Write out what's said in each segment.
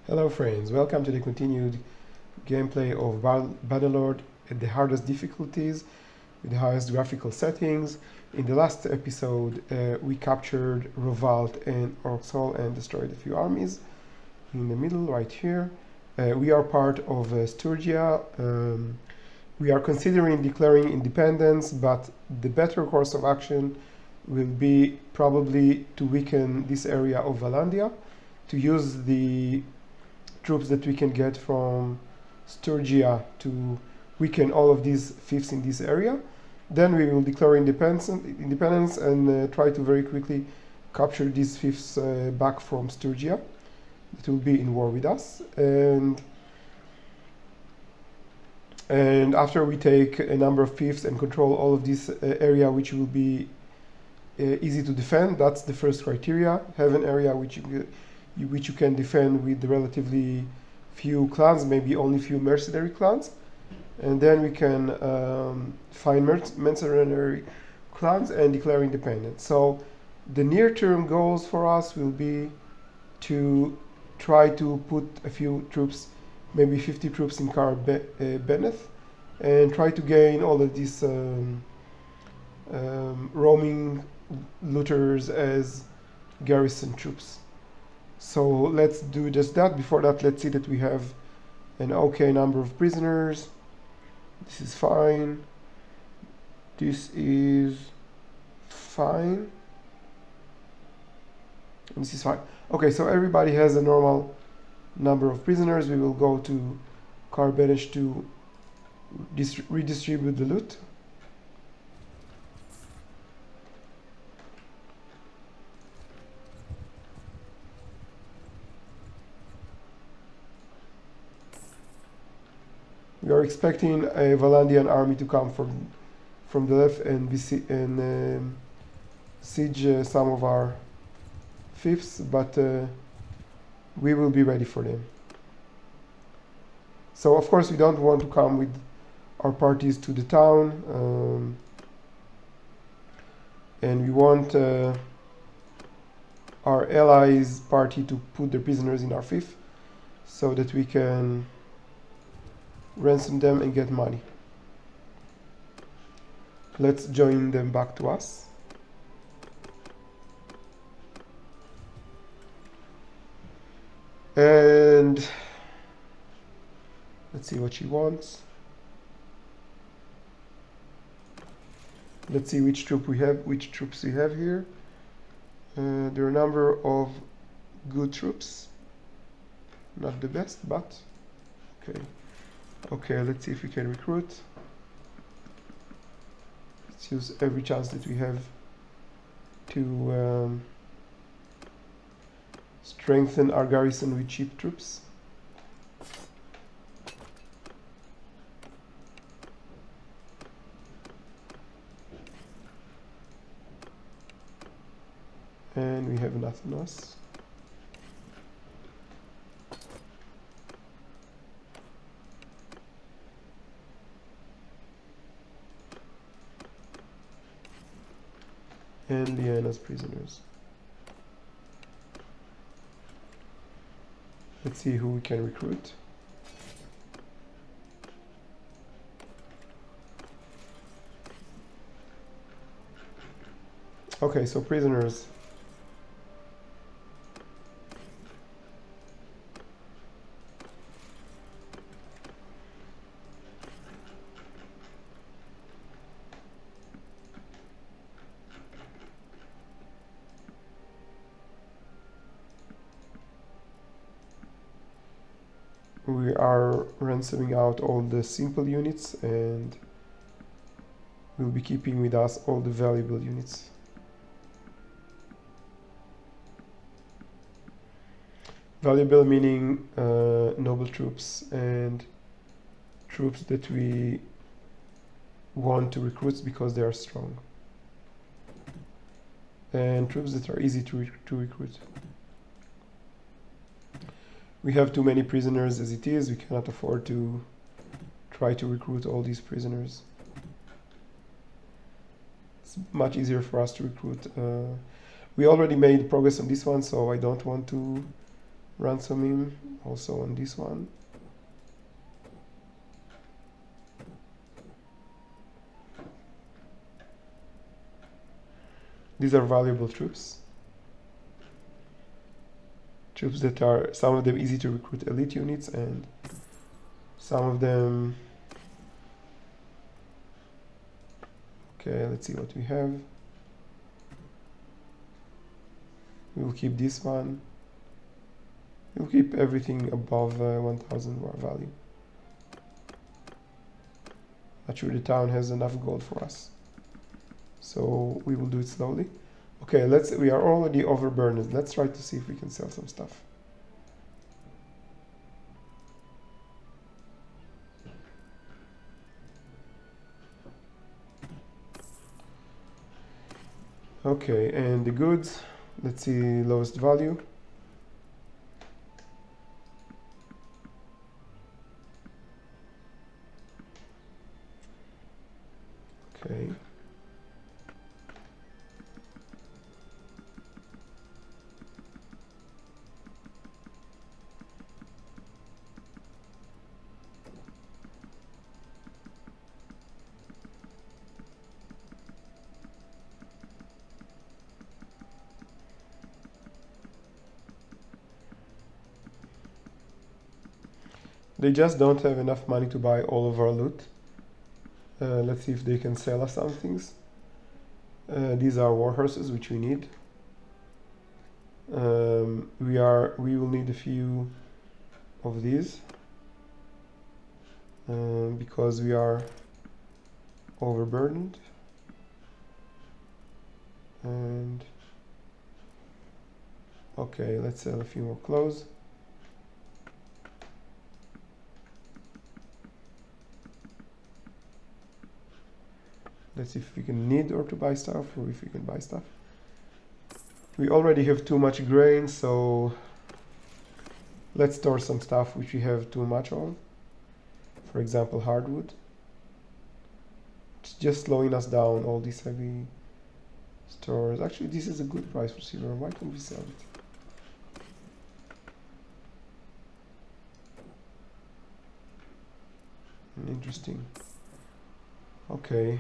Hello friends, welcome to the continued gameplay of Bannerlord at the hardest difficulties with the highest graphical settings. In the last episode we captured Rovalt and Orxol and destroyed a few armies. In the middle right here we are part of Sturgia. We are considering declaring independence, but the better course of action will be probably to weaken this area of Valandia, to use the troops that we can get from Sturgia to weaken all of these fiefs in this area. Then we will declare independence and try to very quickly capture these fiefs back from Sturgia that will be in war with us. And after we take a number of fiefs and control all of this area, which will be easy to defend, that's the first criteria. Have an area which you can defend with relatively few clans, maybe only few mercenary clans, and then we can find mercenary clans and declare independence. So the near-term goals for us will be to try to put a few troops, maybe 50 troops in Benneth, and try to gain all of these roaming looters as garrison troops. So let's do just that. Before that, let's see that we have an okay number of prisoners. This is fine. This is fine. And this is fine. Okay, so everybody has a normal number of prisoners. We will go to Carbenesh to redistribute the loot. We are expecting a Valandian army to come from the left and siege some of our fiefs, but we will be ready for them. So of course we don't want to come with our parties to the town, and we want our allies party to put their prisoners in our fief so that we can ransom them and get money. Let's join them back to us. And let's see what she wants. Let's see which troops we have here. There are a number of good troops. Not the best, but okay. Okay, let's see if we can recruit. Let's use every chance that we have to strengthen our garrison with cheap troops. And we have nothing else. And Liana's prisoners. Let's see who we can recruit. Okay, so prisoners. We are ransoming out all the simple units, and we'll be keeping with us all the valuable units. Valuable meaning noble troops and troops that we want to recruit because they are strong, and troops that are easy to recruit. We have too many prisoners as it is. We cannot afford to try to recruit all these prisoners. It's much easier for us to recruit. We already made progress on this one, so I don't want to ransom him also on this one. These are valuable troops. Troops that are, some of them easy to recruit elite units, and some of them... Okay, let's see what we have. We will keep this one. We'll keep everything above 1000 value. Not sure the town has enough gold for us, so we will do it slowly. Okay, we are already overburdened. Let's try to see if we can sell some stuff. Okay, and the goods, let's see, lowest value. Okay. They just don't have enough money to buy all of our loot. Let's see if they can sell us some things. These are war horses, which we need. We will need a few of these because we are overburdened. And okay, let's sell a few more clothes. Let's see if we can need or to buy stuff, or if we can buy stuff. We already have too much grain, so let's store some stuff which we have too much of. For example, hardwood. It's just slowing us down, all these heavy stores. Actually, this is a good price for silver. Why can't we sell it? Interesting. Okay.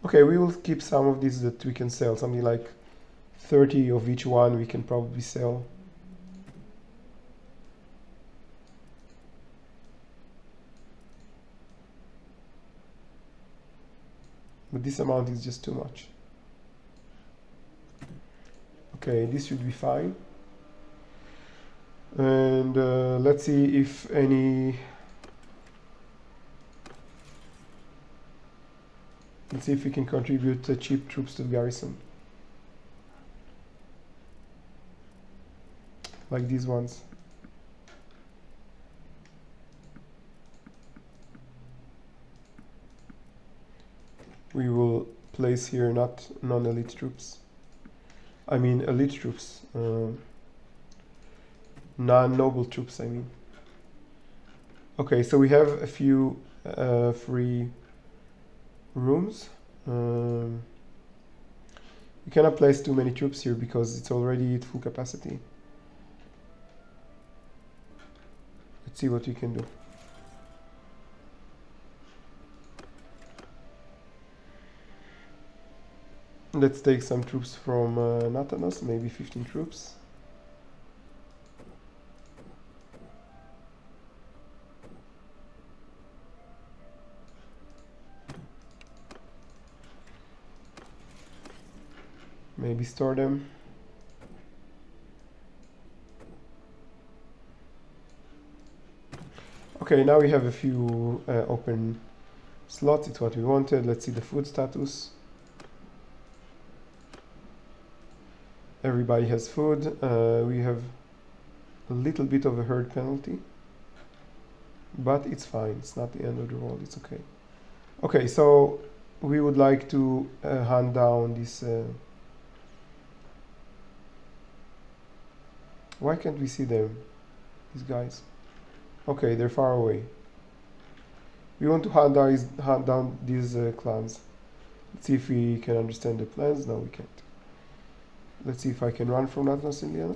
Okay, we will keep some of these that we can sell. Something like 30 of each one we can probably sell. But this amount is just too much. Okay, this should be fine. And let's see if any... Let's see if we can contribute cheap troops to the garrison. Like these ones. We will place here not non-elite troops. I mean elite troops. Non-noble troops, I mean. Okay, so we have a few free rooms. You cannot place too many troops here because it's already at full capacity. Let's see what we can do. Let's take some troops from Natanos, maybe 15 troops. Maybe store them. Okay, now we have a few open slots. It's what we wanted. Let's see the food status. Everybody has food. We have a little bit of a herd penalty, but it's fine. It's not the end of the world. It's okay. Okay, so we would like to hunt down this. Why can't we see them? These guys. Okay, they're far away. We want to hunt down these clans. Let's see if we can understand the plans. No, we can't. Let's see if I can run from Atlas, Indiana.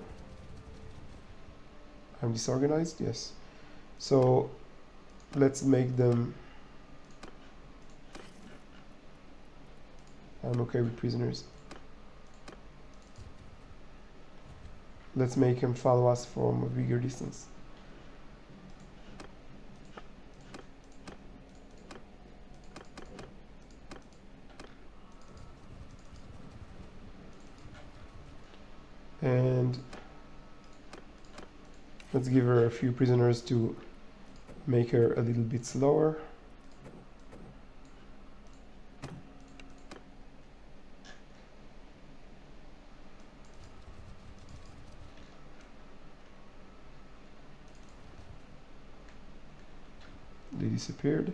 I'm disorganized, yes. So let's make them... I'm okay with prisoners. Let's make him follow us from a bigger distance. And let's give her a few prisoners to make her a little bit slower. They disappeared.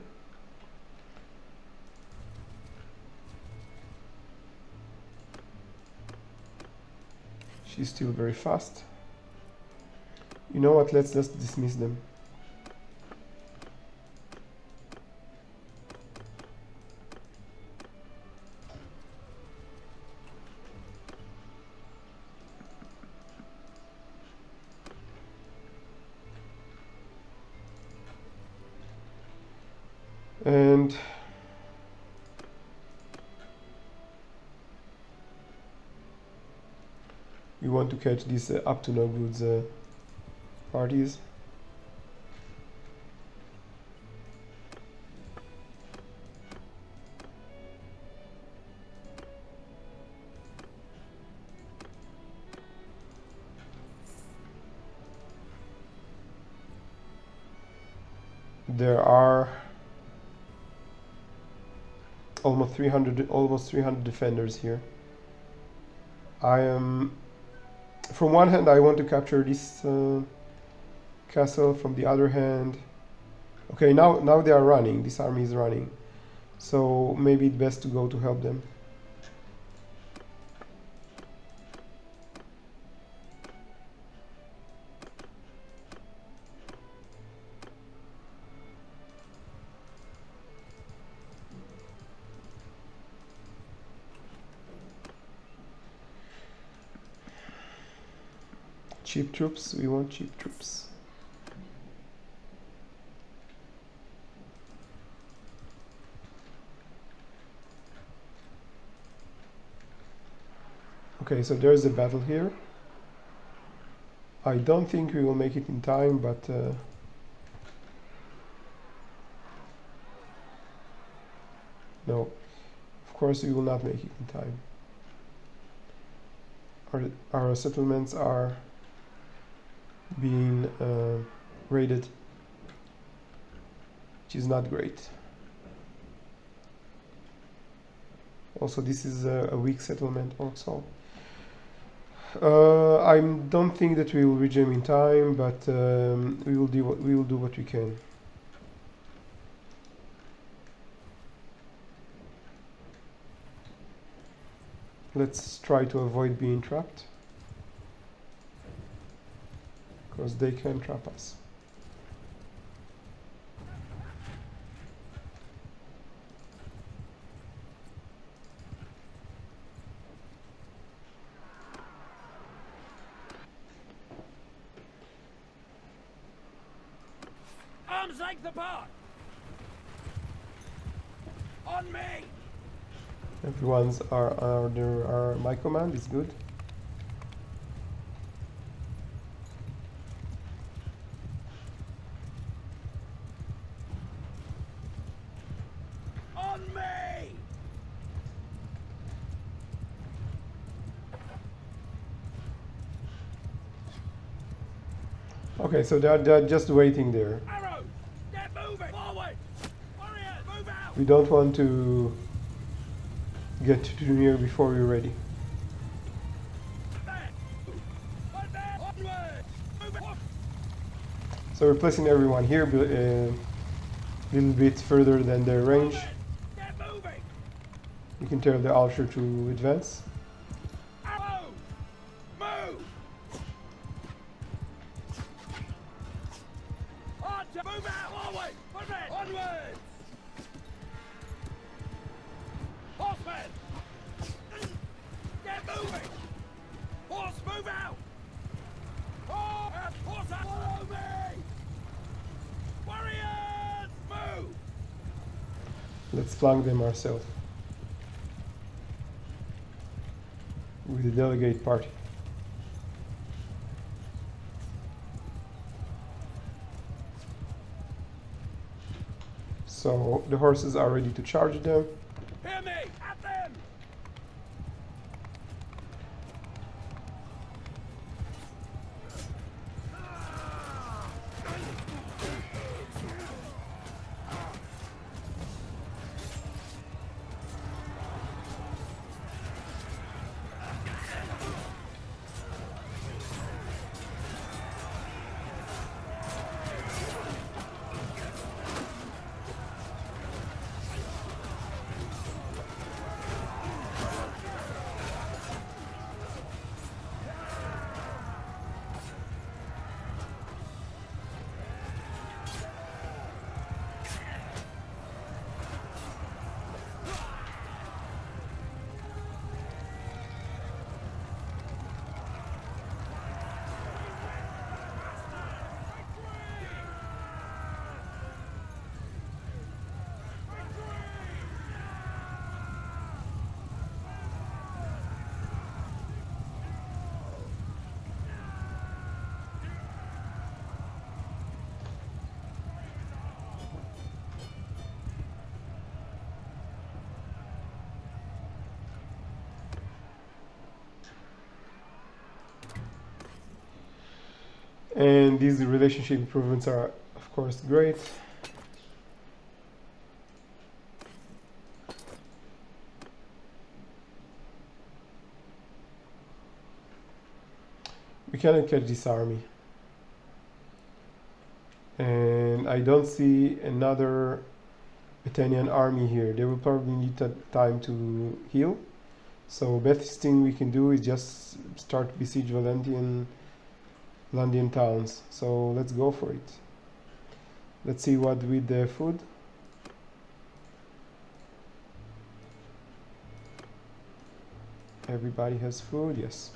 She's still very fast. You know what, let's just dismiss them. And we want to catch these up to no goods parties. There are almost 300 defenders here. I am, from one hand I want to capture this castle, from the other hand, okay, now they are running, this army is running, so maybe it's best to go to help them. Cheap troops, we want cheap troops. Okay, so there's a battle here. I don't think we will make it in time, but no, of course we will not make it in time. Our settlements are being raided, which is not great. Also, this is a weak settlement also. I don't think that we will reach them in time, but we will do what we can. Let's try to avoid being trapped, because they can trap us. Arms length apart! On me! Everyone's are my command is good. On me! Okay, so they're just waiting there. Arrows! Get moving! Forward! Warriors, move out! We don't want to get too near before we're ready. So we're placing everyone here a little bit further than their range. You can tell the archer to advance. Move! Archer, move out! Forward! Onwards! Horsemen! Get moving! Let's flank them ourselves with the delegate party. So the horses are ready to charge them. Hear me! At them! And these relationship improvements are, of course, great. We cannot catch this army. And I don't see another Athenian army here. They will probably need time to heal. So best thing we can do is just start besiege Valendian towns. So let's go for it. Let's see what with the food. Everybody has food, yes.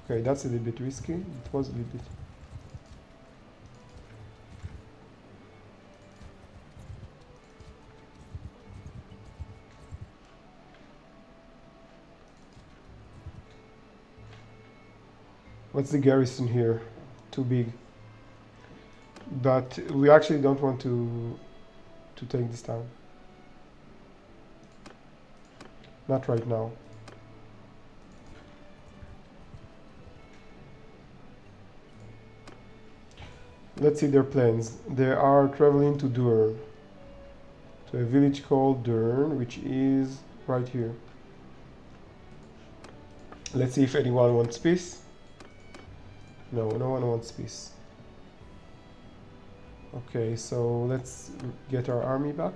Okay, that's a little bit risky. It was a little bit. What's the garrison here? Too big. But we actually don't want to take this town. Not right now. Let's see their plans. They are traveling to Durn, to a village called Durn, which is right here. Let's see if anyone wants peace. No, no one wants peace. Okay, so let's get our army back.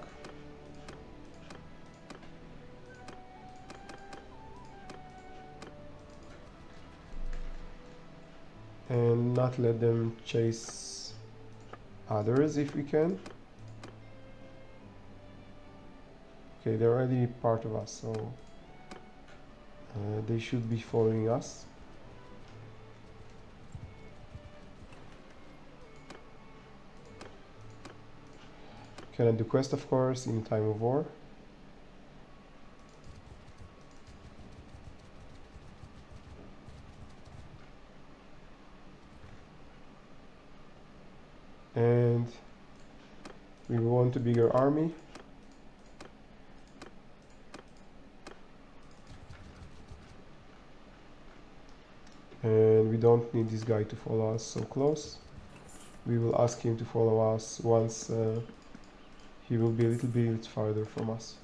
And not let them chase others if we can. Okay, they're already part of us, so they should be following us. Cannot do quest, of course, in time of war. And we want a bigger army. And we don't need this guy to follow us so close. We will ask him to follow us once he will be a little bit farther from us.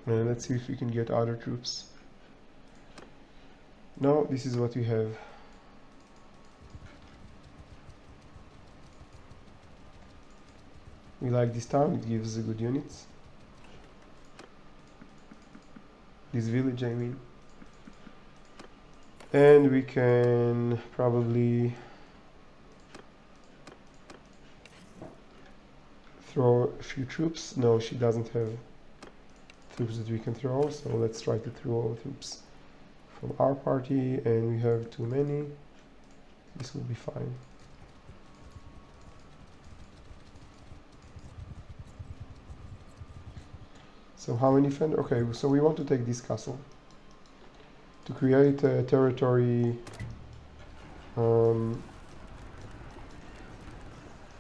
And let's see if we can get other troops. No, this is what we have. We like this town, it gives good units. This village, I mean. And we can probably throw a few troops. No, she doesn't have troops that we can throw, so let's try to throw troops from our party, and we have too many. This will be fine. So how many defender? Okay, so we want to take this castle to create a territory, a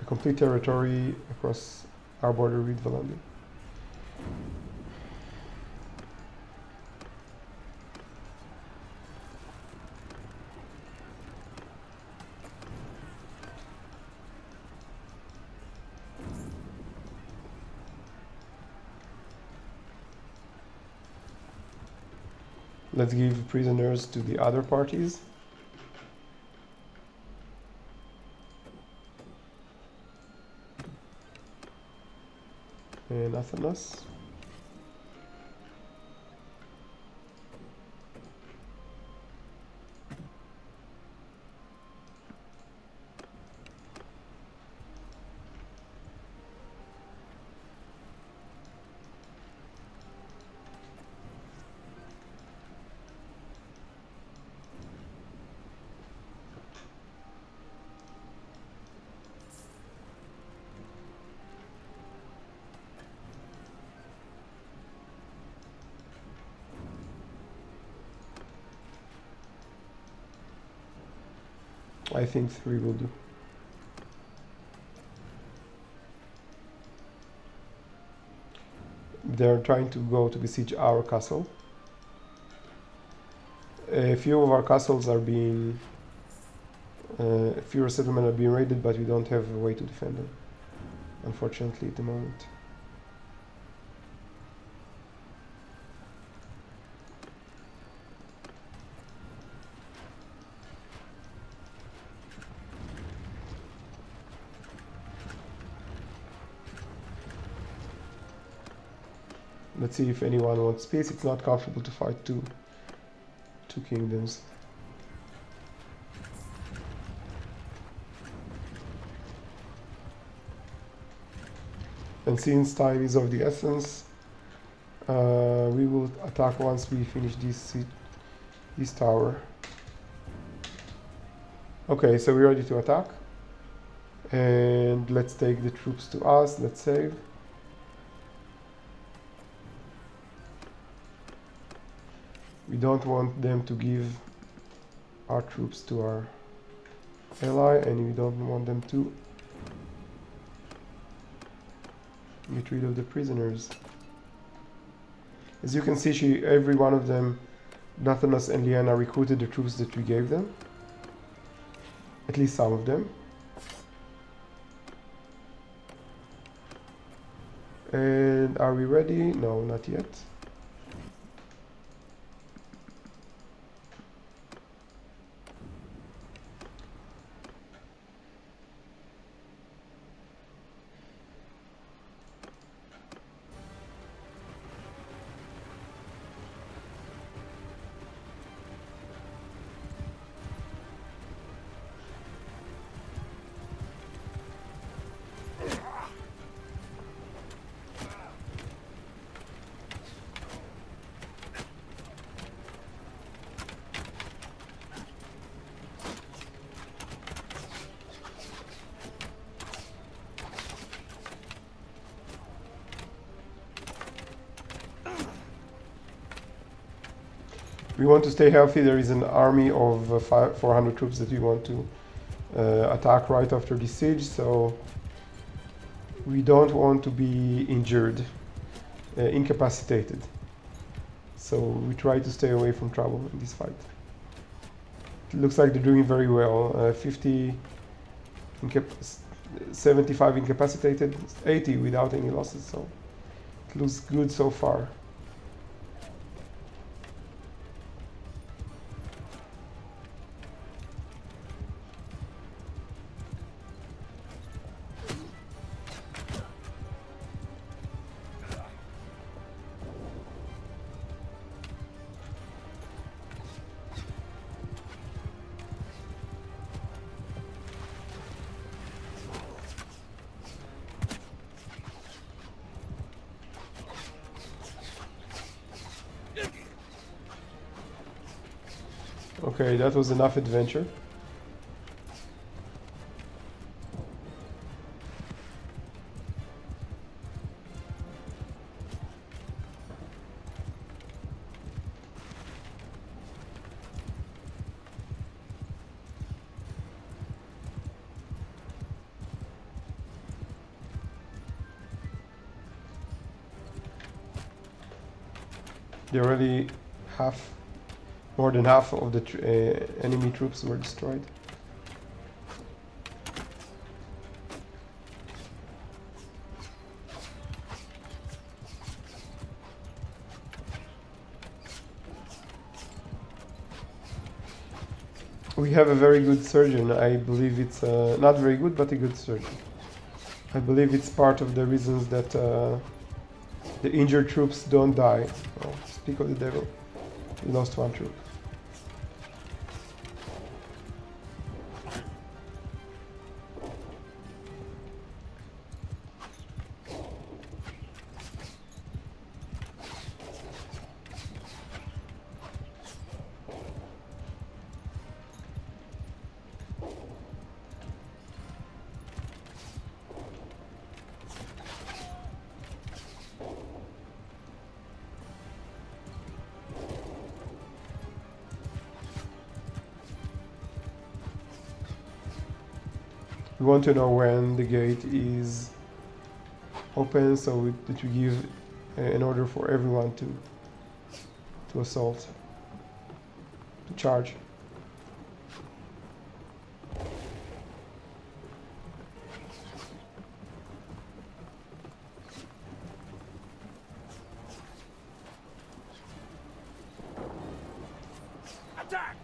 complete territory across our border with Valandi. Let's give prisoners to the other parties. And Athanas. I think 3 will do. They're trying to go to besiege our castle. A few of our castles are being... a few settlements are being raided, but we don't have a way to defend them, unfortunately, at the moment. Let's see if anyone wants peace. It's not comfortable to fight two kingdoms. And since time is of the essence, we will attack once we finish this tower. Okay, so we're ready to attack. And let's take the troops to us. Let's save. We don't want them to give our troops to our ally, and we don't want them to get rid of the prisoners. As you can see, every one of them, Nathanas and Liana, recruited the troops that we gave them. At least some of them. And are we ready? No, not yet. We want to stay healthy. There is an army of 400 troops that we want to attack right after the siege, so we don't want to be injured, incapacitated. So we try to stay away from trouble in this fight. It looks like they're doing very well. 75 incapacitated, 80 without any losses, so it looks good so far. Okay, that was enough adventure. They already more than half of the enemy troops were destroyed. We have a very good surgeon. I believe it's not very good, but a good surgeon. I believe it's part of the reasons that the injured troops don't die. Oh, speak of the devil. We lost one troop. We want to know when the gate is open, so that we give an order for everyone to assault, to charge. Attack!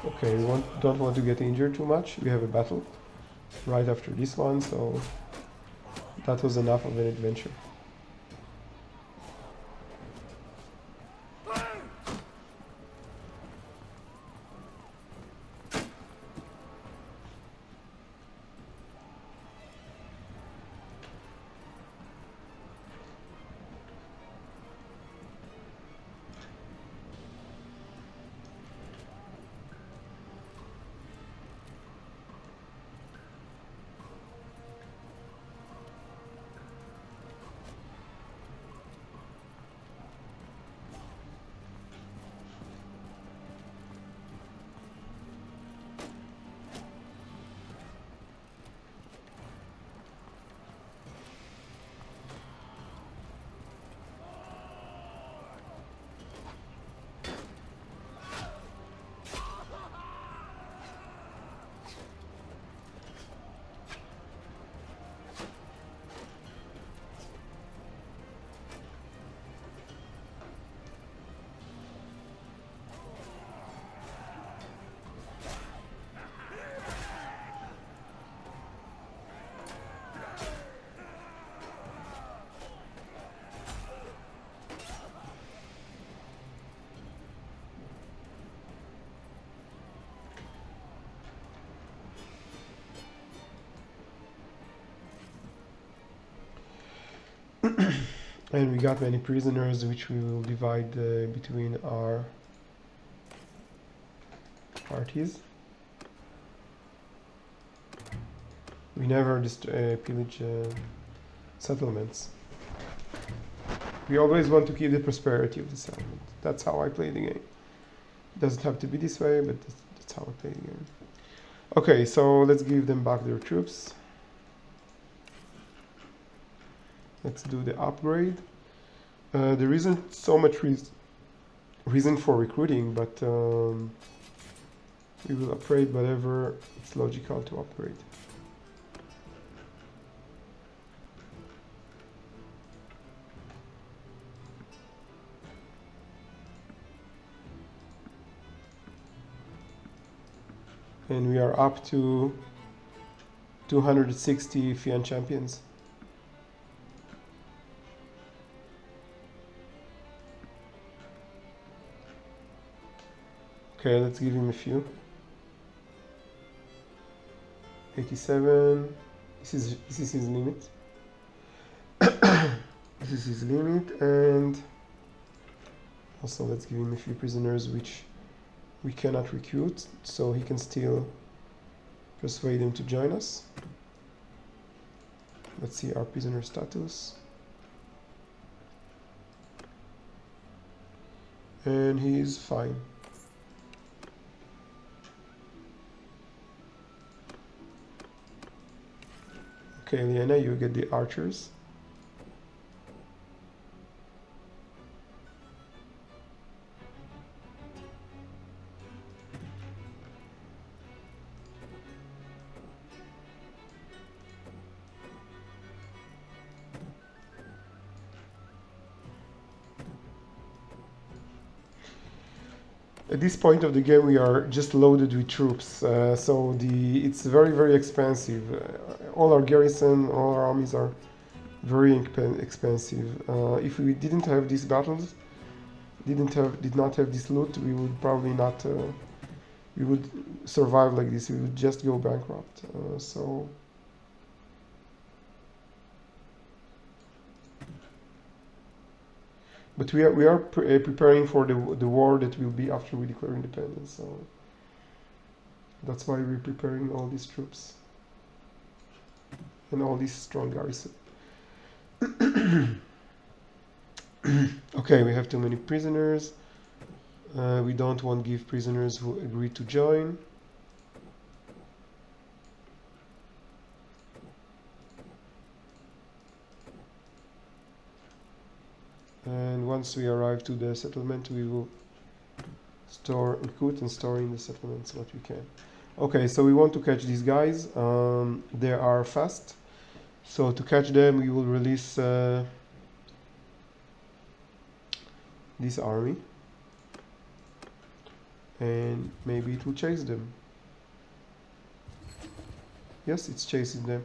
Okay, we don't want to get injured too much. We have a battle right after this one, so that was enough of an adventure. And we got many prisoners, which we will divide between our parties. We never pillage settlements. We always want to keep the prosperity of the settlement. That's how I play the game. It doesn't have to be this way, but that's how I play the game. Okay, so let's give them back their troops. Let's do the upgrade. There isn't so much reason for recruiting, but we will upgrade whatever it's logical to upgrade. And we are up to 260 Fian champions. Okay, let's give him a few. 87. This is his limit. This is his limit, and also let's give him a few prisoners which we cannot recruit, so he can still persuade him to join us. Let's see our prisoner status. And he is fine. Okay, Liana, you get the archers. At this point of the game, we are just loaded with troops, so it's very expensive. All our garrison, all our armies are very expensive. If we didn't have these battles, did not have this loot, we would probably not. We would survive like this. We would just go bankrupt. So. But we are preparing for the war that will be after we declare independence. So that's why we're preparing all these troops and all these strong garrison. Okay, we have too many prisoners. We don't want to give prisoners who agree to join. And once we arrive to the settlement, we will recruit and store in the settlements what we can. Okay, so we want to catch these guys. They are fast. So to catch them, we will release this army. And maybe it will chase them. Yes, it's chasing them.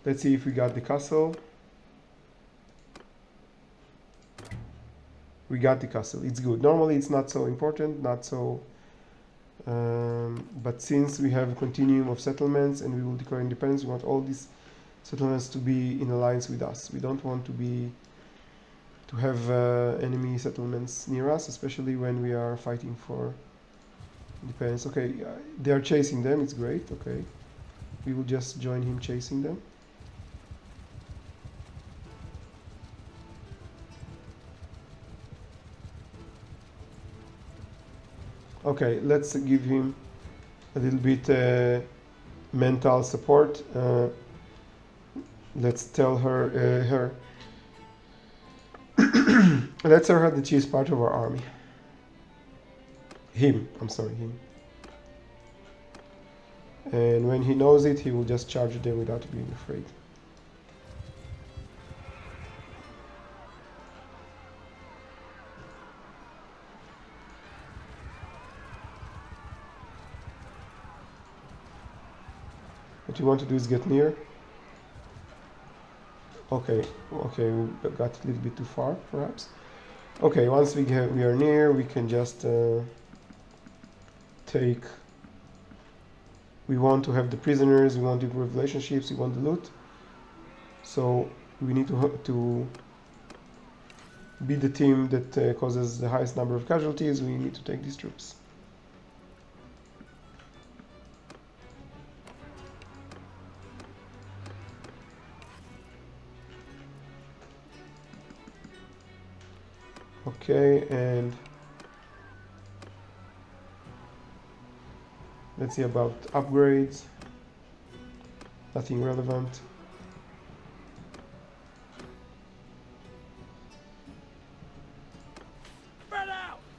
Let's see if we got the castle. We got the castle. It's good. Normally it's not so important, not so but since we have a continuum of settlements and we will declare independence, we want all these settlements to be in alliance with us. We don't want to have enemy settlements near us, especially when we are fighting for independence. Okay, they are chasing them. It's great. Okay, we will just join him chasing them. Okay, let's give him a little bit mental support. Let's tell her let's tell her that she is part of our army. Him. And when he knows it, he will just charge them without being afraid. What you want to do is get near. Okay, we got a little bit too far, perhaps. Okay, once we are near, we can just take. We want to have the prisoners. We want to improve relationships. We want the loot. So we need to be the team that causes the highest number of casualties, we need to take these troops. Okay, and let's see about upgrades. Nothing relevant.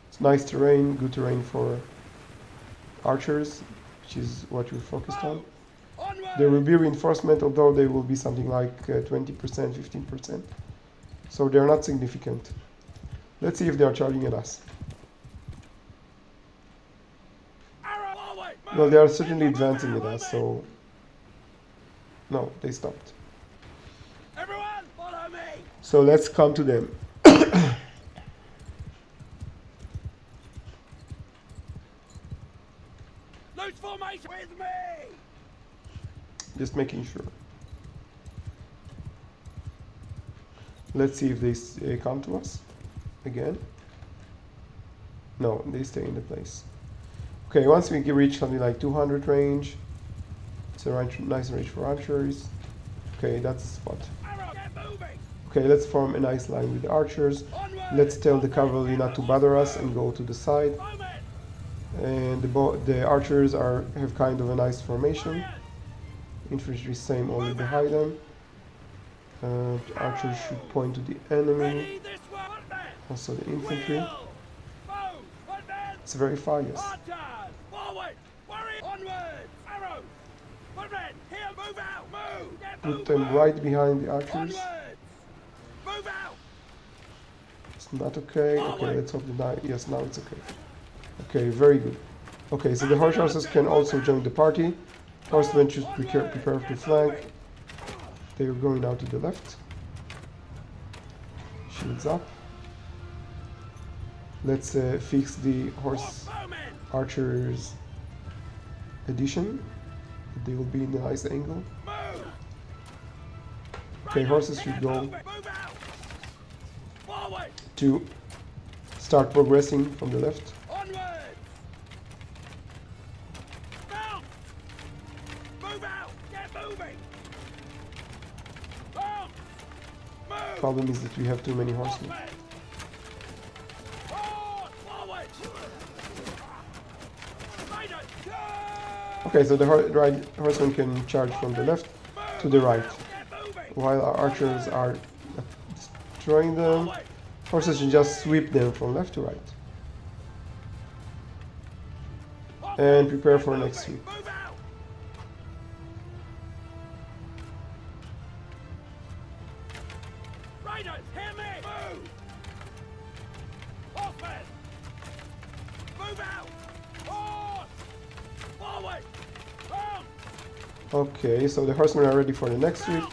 It's nice terrain, good terrain for archers, which is what we're focused on. There will be reinforcement, although they will be something like 20%, 15%. So they're not significant. Let's see if they are charging at us. Well, they are certainly advancing at us, so... No, they stopped. Everyone, follow me. So let's come to them. Loose formation with me. Just making sure. Let's see if they come to us again. No, they stay in the place. Okay, once we reach something like 200 range, it's a nice range for archers. Okay, that's the spot. Arrow, get moving. Okay, let's form a nice line with the archers. Let's tell the cavalry not to bother us and go to the side. And the archers have kind of a nice formation. Infantry same, only behind them. The archers should point to the enemy. Also the infantry. It's very far, yes. Put them right behind the archers. It's not okay. Okay, let's hope that yes, now it's okay. Okay, very good. Okay, so the horse horses can also join the party. Horsemen should prepare to flank. They are going now to the left. Shields up. Let's fix the horse archers addition. They will be in a nice angle. Okay, horses should go to start progressing from the left. Problem is that we have too many horsemen. Okay, so the horsemen can charge from the left to the right, while our archers are destroying them. Horses should just sweep them from left to right and prepare for the next sweep. Okay, so the horsemen are ready for the next sweep.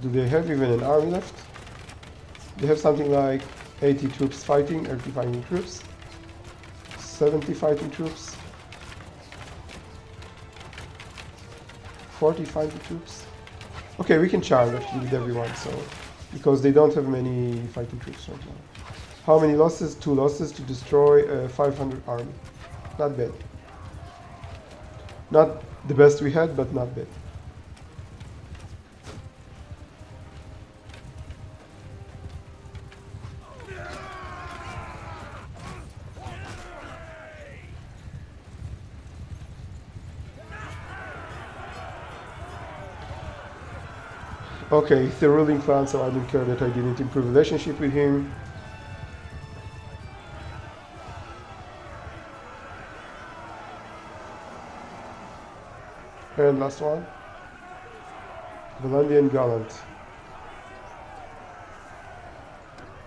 Do they have even an army left? They have something like 80 troops fighting, 80 fighting troops, 70 fighting troops, 40 fighting troops. Okay, we can charge actually with everyone, so because they don't have many fighting troops right now. How many losses? 2 losses to destroy a 500 army. Not bad. Not the best we had, but not bad. Okay, it's the ruling clan, so I don't care that I didn't improve relationship with him. And last one. Valandian Gallant.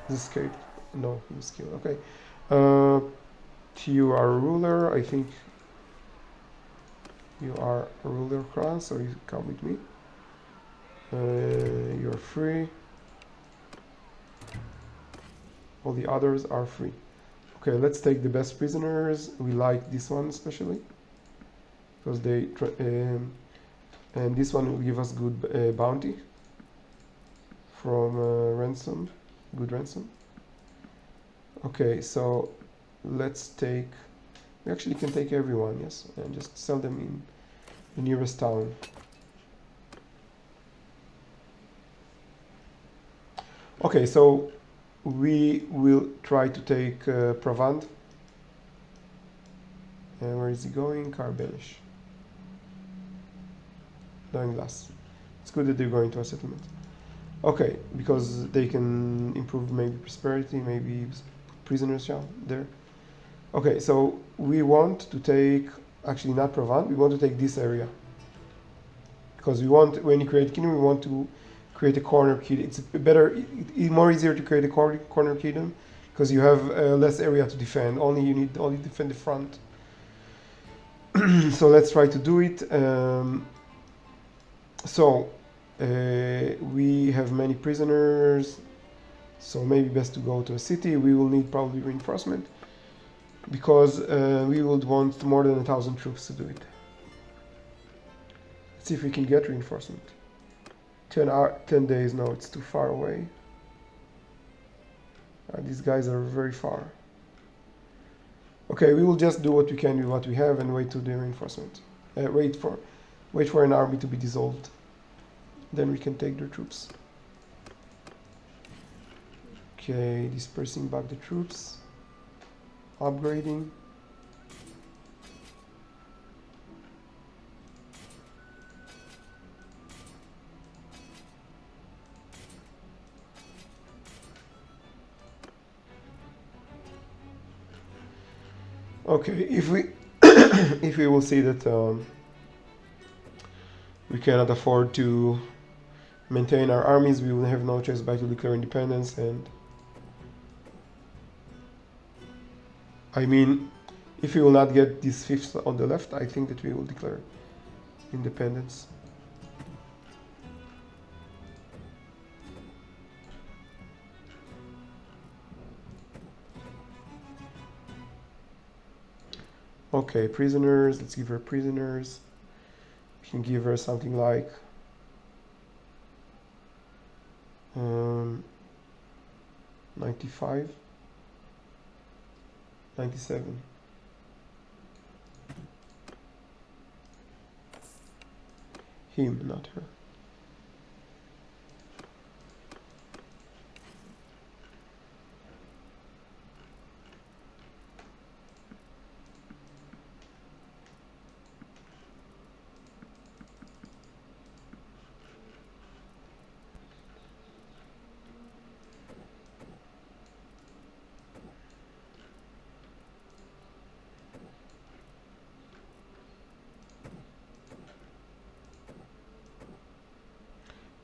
He's escaped. No, he was killed. Okay. You are a ruler. I think you are a ruler class, so you come with me. You're free. All the others are free. Okay, let's take the best prisoners. We like this one especially because and this one will give us good bounty from ransom, good ransom. Okay, so let's take, we actually can take everyone, yes, and just sell them in the nearest town. Okay, so we will try to take Provand. And where is he going? Carbelish. Glass. It's good that they're going to a settlement. Okay, because they can improve maybe prosperity, maybe prisoners there. Okay, so we want to take, actually not Provence, we want to take this area. Because we want, when you create a kingdom, we want to create a corner kingdom. It's better, more easier to create a corner kingdom because you have less area to defend. You need only defend the front. So let's try to do it. We have many prisoners, so maybe best to go to a city. We will need probably reinforcement because we would want more than 1,000 troops to do it. Let's see if we can get reinforcement. 10 days, no, it's too far away. These guys are very far. Okay, we will just do what we can with what we have and wait to the reinforcement. Wait for an army to be dissolved. Then we can take their troops. Okay, dispersing back the troops. Upgrading. Okay, if we if we will see that we cannot afford to maintain our armies, we will have no choice but to declare independence. And I mean, if we will not get this fifth on the left, I think that we will declare independence. Okay, prisoners, let's give her prisoners. We can give her something like 95, 97. Him, not her.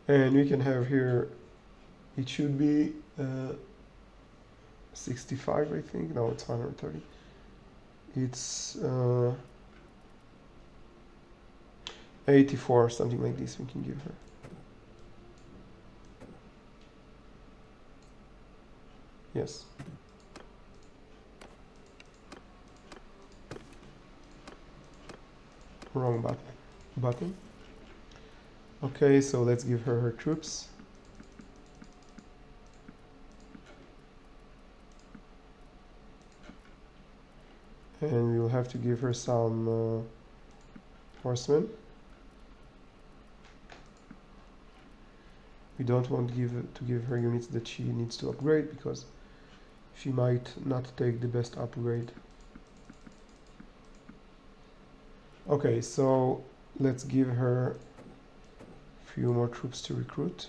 And we can have here, it should be 65, I think. No, it's 130. It's 84, something like this we can give her. Yes. Wrong button. Okay, so let's give her troops. And we will have to give her some horsemen. We don't want to give her units that she needs to upgrade because she might not take the best upgrade. Okay, so let's give her a few more troops to recruit.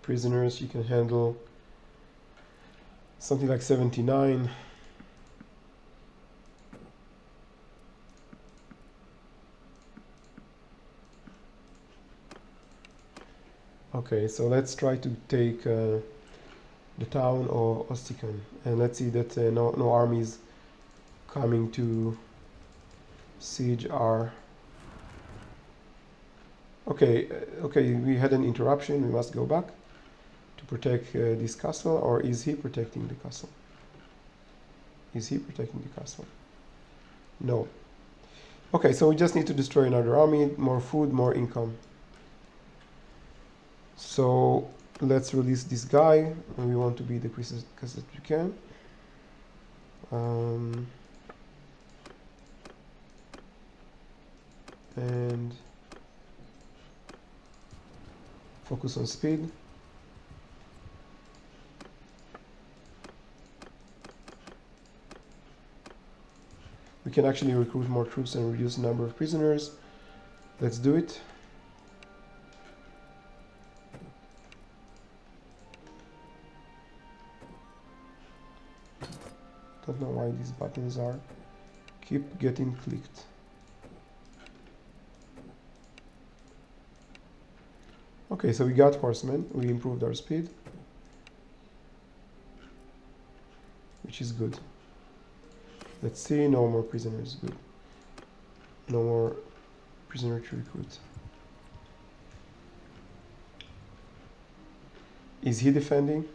Prisoners, you can handle something like 79. Okay, so let's try to take the town of Ostican, and let's see that no armies coming to siege our... Okay, okay, we had an interruption. We must go back to protect this castle. Or is he protecting the castle? Is he protecting the castle? No. Okay, so we just need to destroy another army. More food, more income. So let's release this guy. And we want to be the quickest that we can. And focus on speed. We can actually recruit more troops and reduce the number of prisoners. Let's do it. Don't know why these buttons are keep getting clicked. Okay, so we got horsemen. We improved our speed, which is good. Let's see, no more prisoners. Good. No more prisoner to recruit. Is he defending?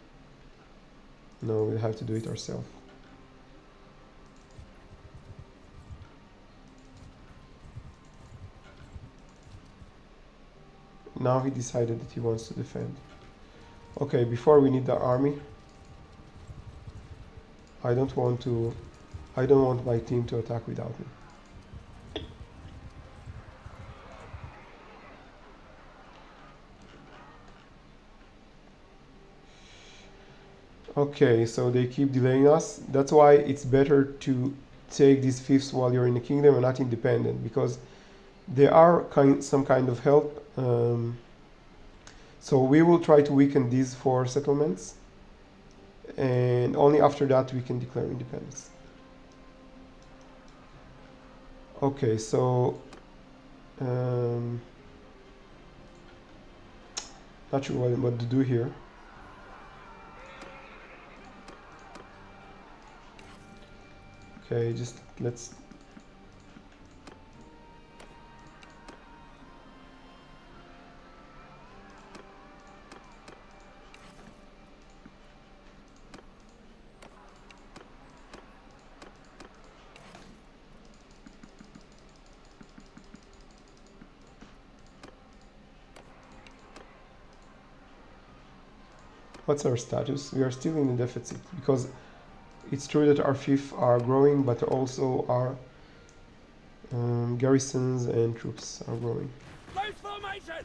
No, we'll have to do it ourselves. Now he decided that he wants to defend. Okay, before we need the army. I don't want my team to attack without me. Okay, so they keep delaying us. That's why it's better to take these fiefs while you're in the kingdom and not independent, because they are some kind of help. So we will try to weaken these 4 settlements, and only after that we can declare independence. Okay, so not sure what to do here. Okay, just let's... What's our status? We are still in the deficit, because it's true that our fiefs are growing, but also our garrisons and troops are growing. Close formation!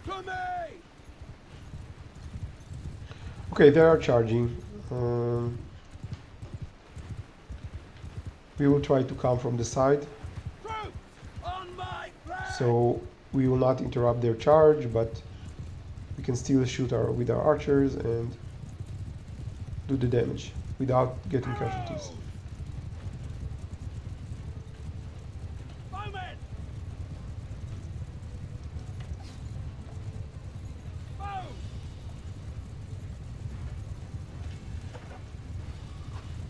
To me! Okay, they are charging. We will try to come from the side. Troops on my flank! So we will not interrupt their charge, but we can still shoot with our archers and do the damage without getting casualties. Bowmen! Bow!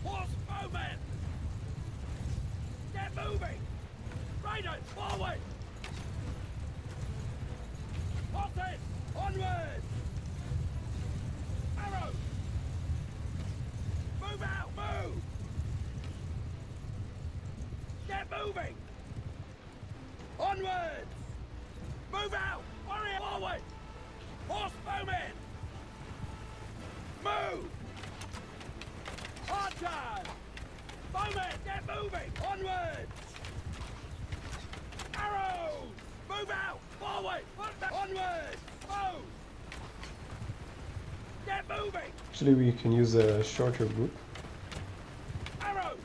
Horse bowmen! Get moving! Riders, forward! Horses, onward! Arrows! Move out, move! Get moving! Onwards! Move out! Warrior, forward! Horse bowmen! Move! Archers! Bowmen, get moving! Onwards! Arrows! Move out! Forward! Onwards! Move! Get moving! Actually, we can use a shorter group. Arrows!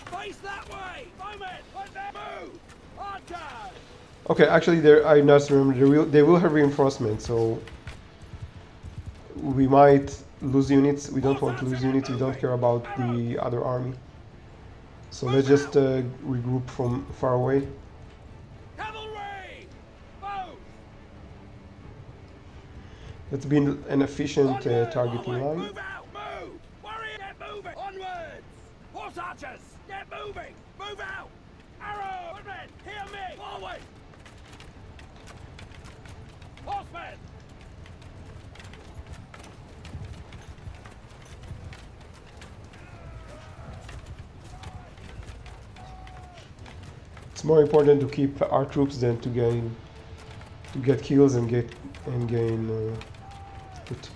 Face that way! Bowmen! Move! Archers! Okay, actually, I just remember they will have reinforcements, so we might lose units. We don't want to lose units. We don't care about the other army. So let's just regroup from far away. Cavalry! Move! Let's be an efficient targeting line. Move out! Move! Horse archers! Get moving! Move out! Arrow! Footmen! Hear me! Forward! Horsemen! It's more important to keep our troops than to get kills and gain loot.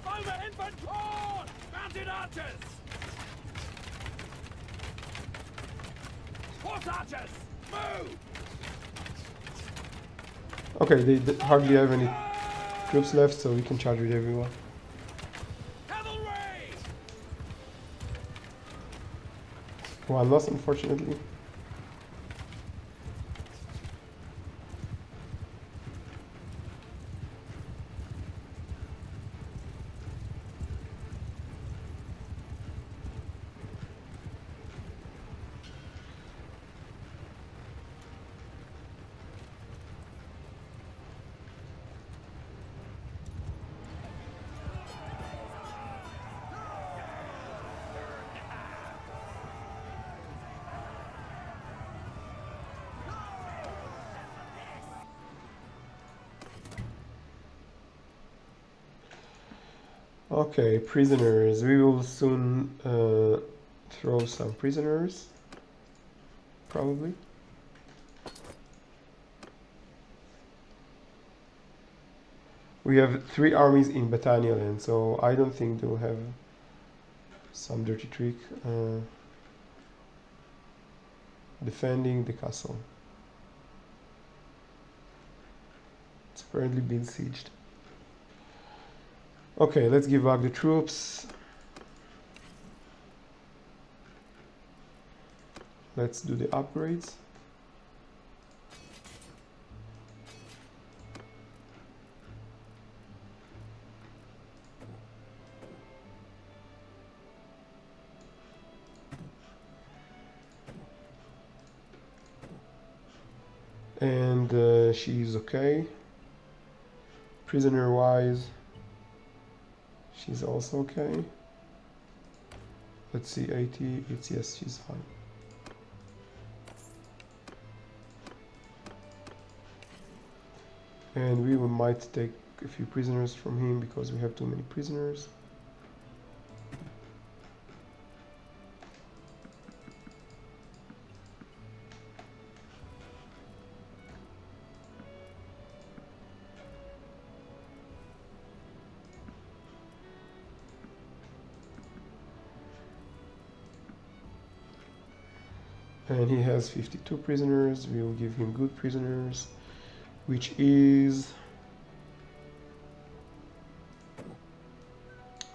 Over infantry! Mounted archers! Horse archers! Move! Okay, they hardly have any troops left, so we can charge with everyone. Cavalry! One loss, unfortunately. Okay, prisoners. We will soon throw some prisoners, probably. We have 3 armies in Battania land, so I don't think they'll have some dirty trick defending the castle. It's apparently been sieged. Okay, let's give back the troops. Let's do the upgrades. And she's okay. Prisoner wise, she's also okay. Let's see, 80, it's yes, she's fine. And we might take a few prisoners from him because we have too many prisoners. And he has 52 prisoners. We will give him good prisoners, which is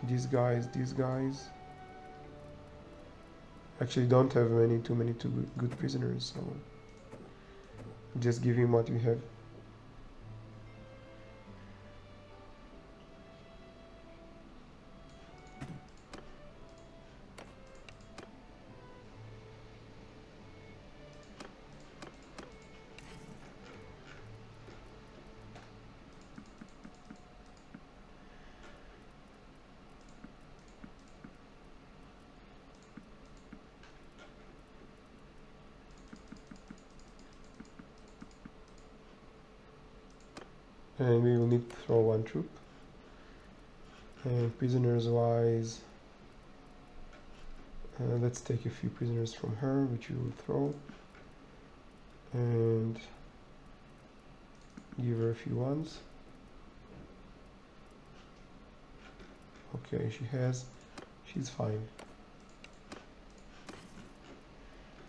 these guys. Actually don't have too many good prisoners, so just give him what we have. And we will need to throw 1 troop. And prisoners wise, let's take a few prisoners from her, which we will throw. And give her a few ones. Okay, she's fine.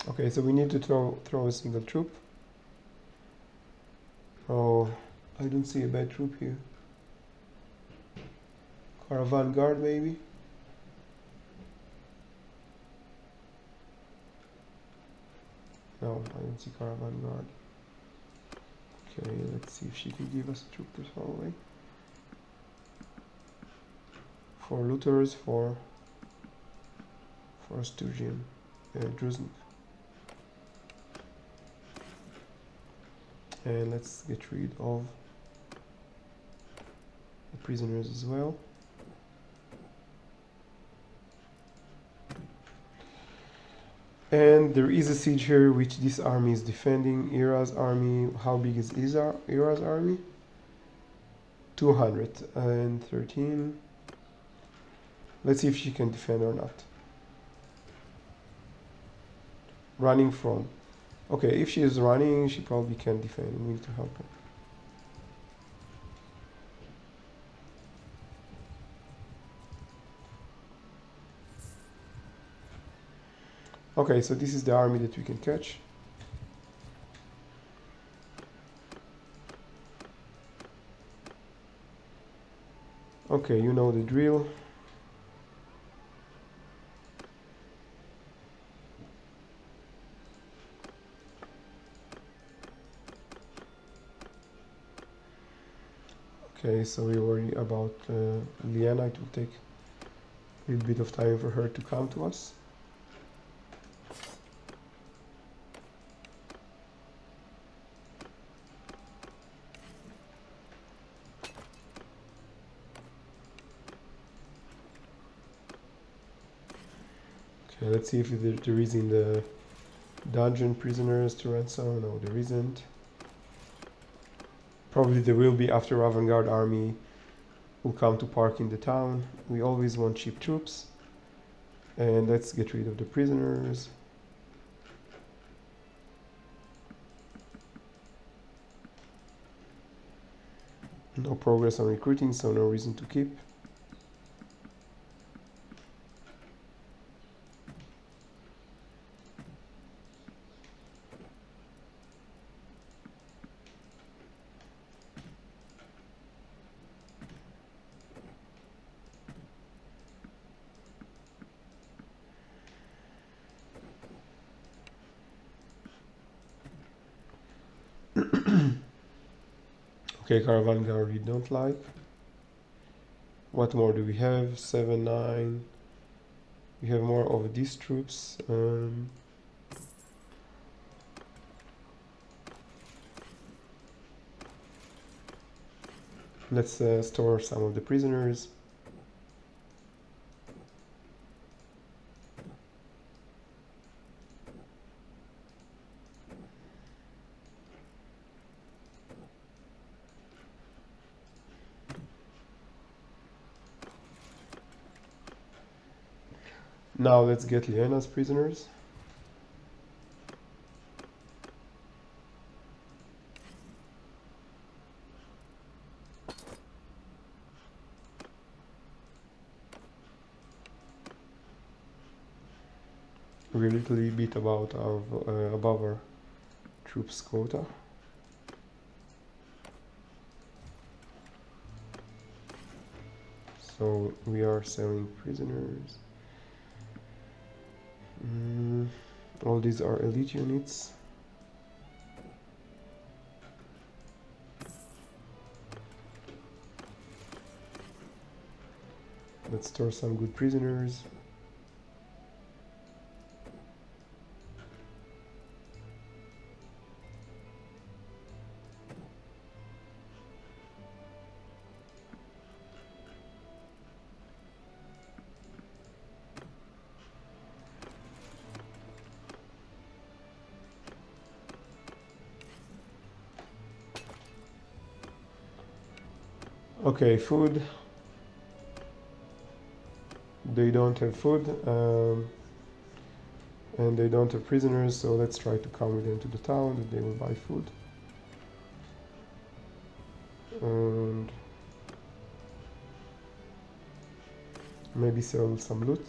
Okay, so we need to throw a single troop. Oh, I don't see a bad troop here. Caravan guard, maybe? No, I don't see caravan guard. Okay, let's see if she can give us a troop this whole way. for looters for Sturgeon, Druznik. And let's get rid of the prisoners as well. And there is a siege here which this army is defending. Ira's army, how big is Ira's army? 213. Let's see if she can defend or not. Running from. Okay, if she is running, she probably can defend. We need to help her. Okay, so this is the army that we can catch. Okay, you know the drill. Okay, so we worry about Liana. It will take a little bit of time for her to come to us. Okay, let's see if there is in the dungeon prisoners to ransom. No, there isn't. Probably there will be after avant-garde army will come to park in the town. We always want cheap troops. And let's get rid of the prisoners. No progress on recruiting, so no reason to keep. Okay, caravan guard we don't like. What more do we have? 7, 9. We have more of these troops. Let's store some of the prisoners. Now let's get Liena's prisoners. We're a little bit above our troops quota. So we are selling prisoners. All these are elite units. Let's store some good prisoners. Okay, food. They don't have food, and they don't have prisoners, so let's try to come with them to the town that they will buy food. And maybe sell some loot.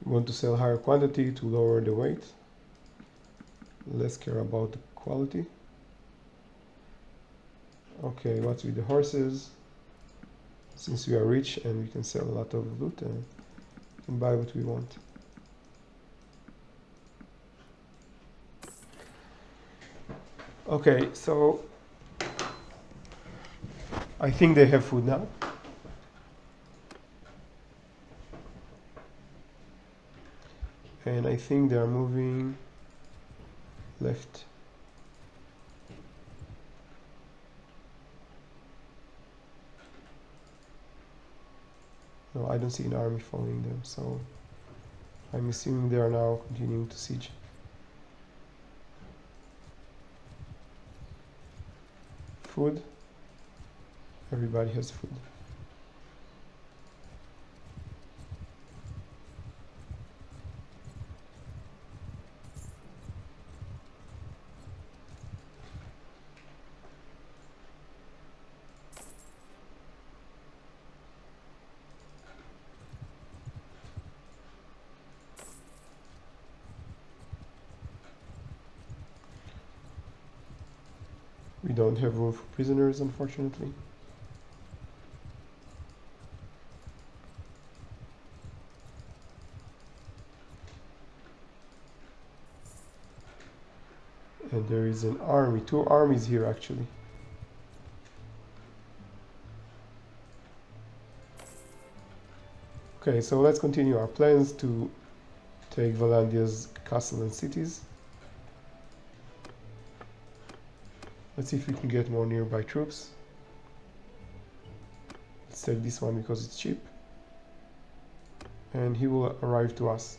We want to sell higher quantity to lower the weight. Less care about the quality. Okay, what's with the horses? Since we are rich and we can sell a lot of loot and can buy what we want. Okay, so I think they have food now. And I think they are moving left. No, I don't see an army following them, so I'm assuming they are now continuing to siege. Food. Everybody has food. We don't have room for prisoners, unfortunately. And there is an army, 2 armies here actually. Okay, so let's continue our plans to take Valandia's castle and cities. Let's see if we can get more nearby troops. Let's take this one because it's cheap. And he will arrive to us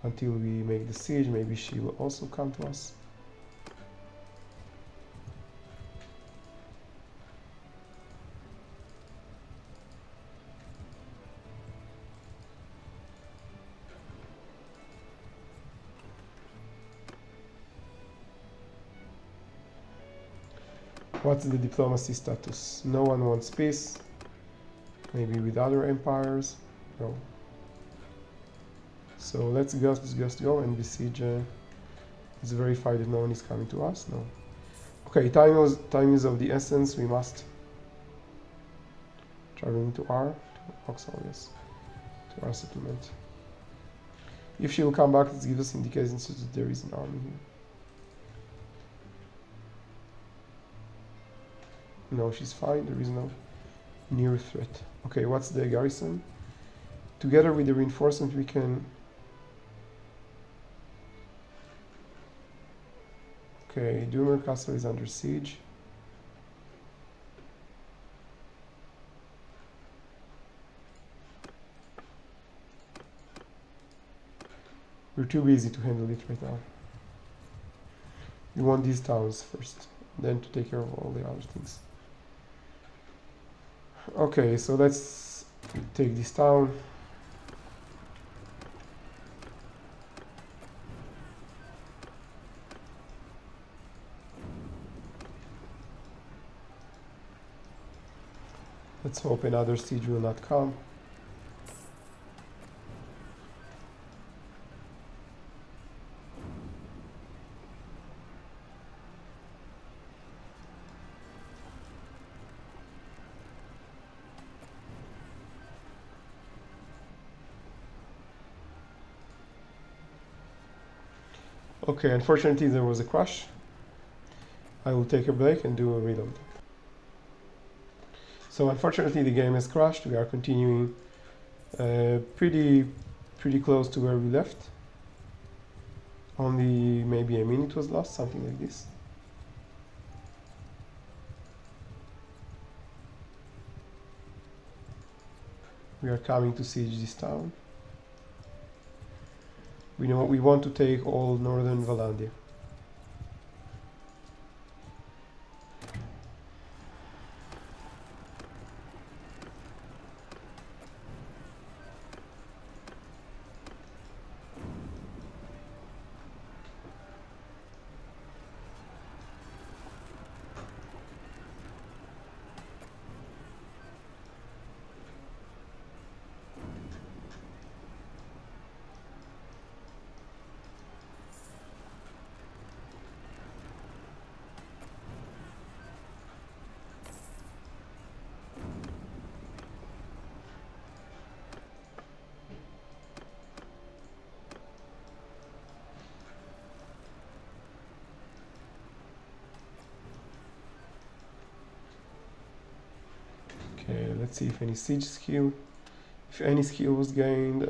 until we make the siege. Maybe she will also come to us. What's the diplomacy status? No one wants peace. Maybe with other empires? No. So let's just go and besiege. Let's verify that no one is coming to us. No. Okay, time is of the essence. We must travel into Oxal, yes, to our settlement. If she will come back, let's give us indications that there is an army here. No, she's fine. There is no near threat. Okay, what's the garrison? Together with the reinforcement, we can. Okay, Doomer Castle is under siege. We're too busy to handle it right now. We want these towns first, then to take care of all the other things. Okay, so let's take this town. Let's hope another siege will not come. Okay, unfortunately there was a crash. I will take a break and do a reload. So unfortunately the game has crashed. We are continuing pretty close to where we left. Only maybe a minute was lost, something like this. We are coming to siege this town. We want to take all northern Valandia. Let's see if any siege skill, if any skill was gained.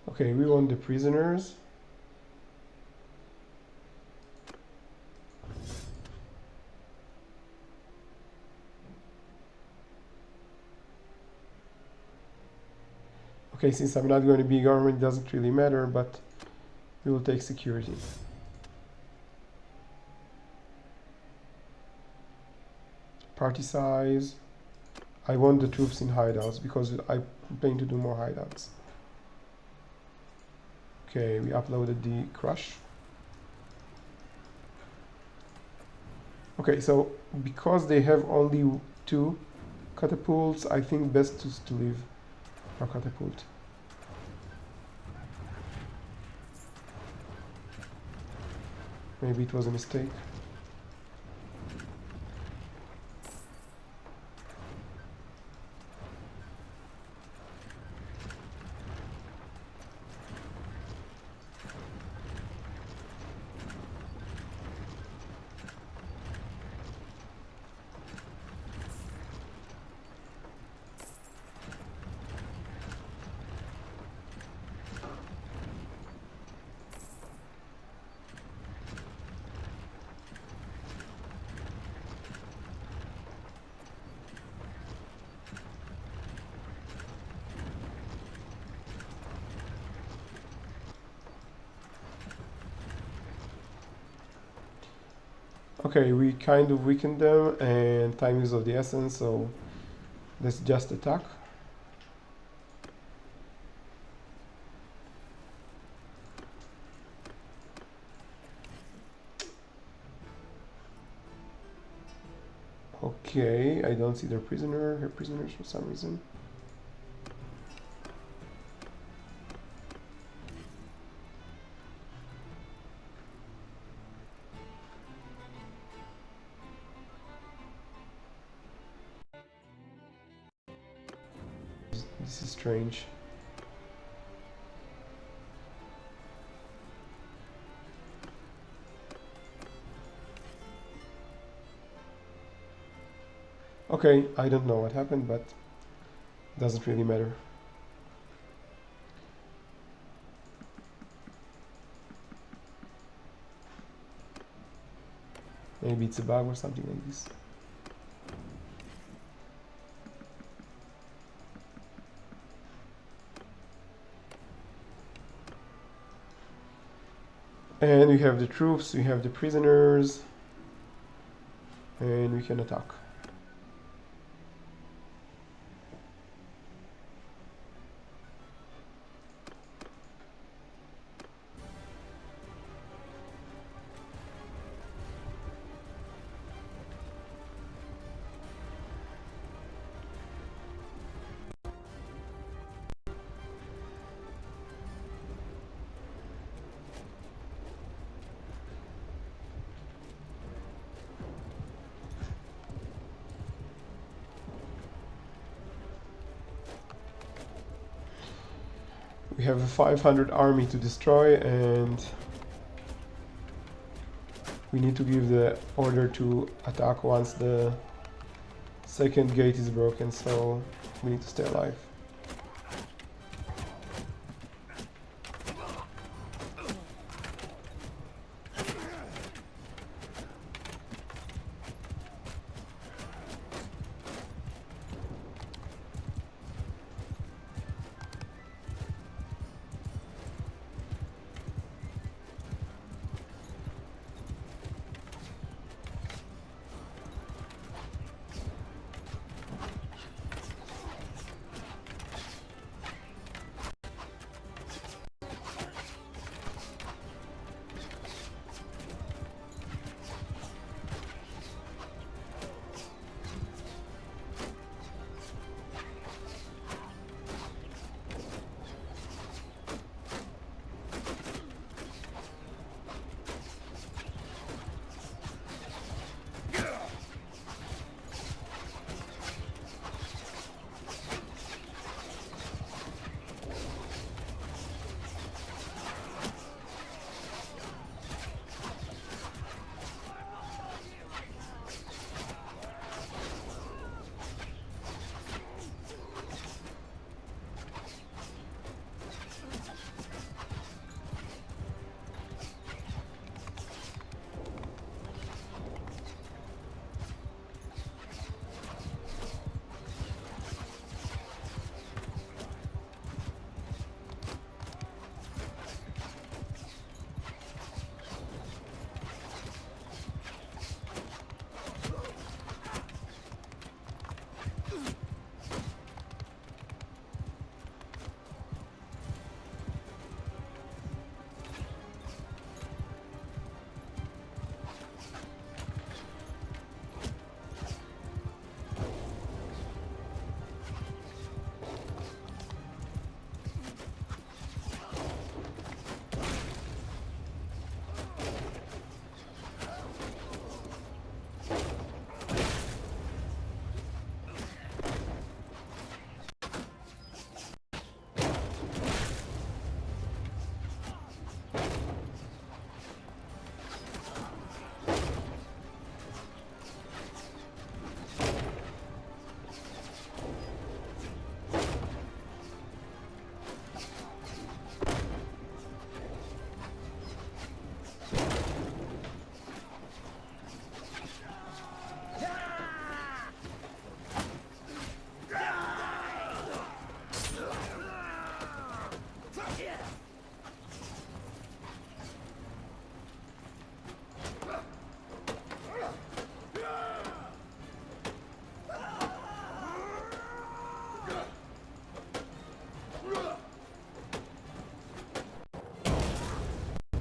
Okay, we want the prisoners. Okay, since I'm not going to be government, it doesn't really matter, but we will take security. Party size. I want the troops in hideouts because I plan to do more hideouts. Okay, we uploaded the crush. Okay, so because they have only 2 catapults, I think best to leave our catapult. Maybe it was a mistake. Okay, we kind of weakened them and time is of the essence, so let's just attack. Okay, I don't see her prisoners for some reason. This is strange. Okay, I don't know what happened, but doesn't really matter. Maybe it's a bug or something like this. And we have the troops, we have the prisoners, and we can attack. We have a 500 army to destroy, and we need to give the order to attack once the second gate is broken, so we need to stay alive.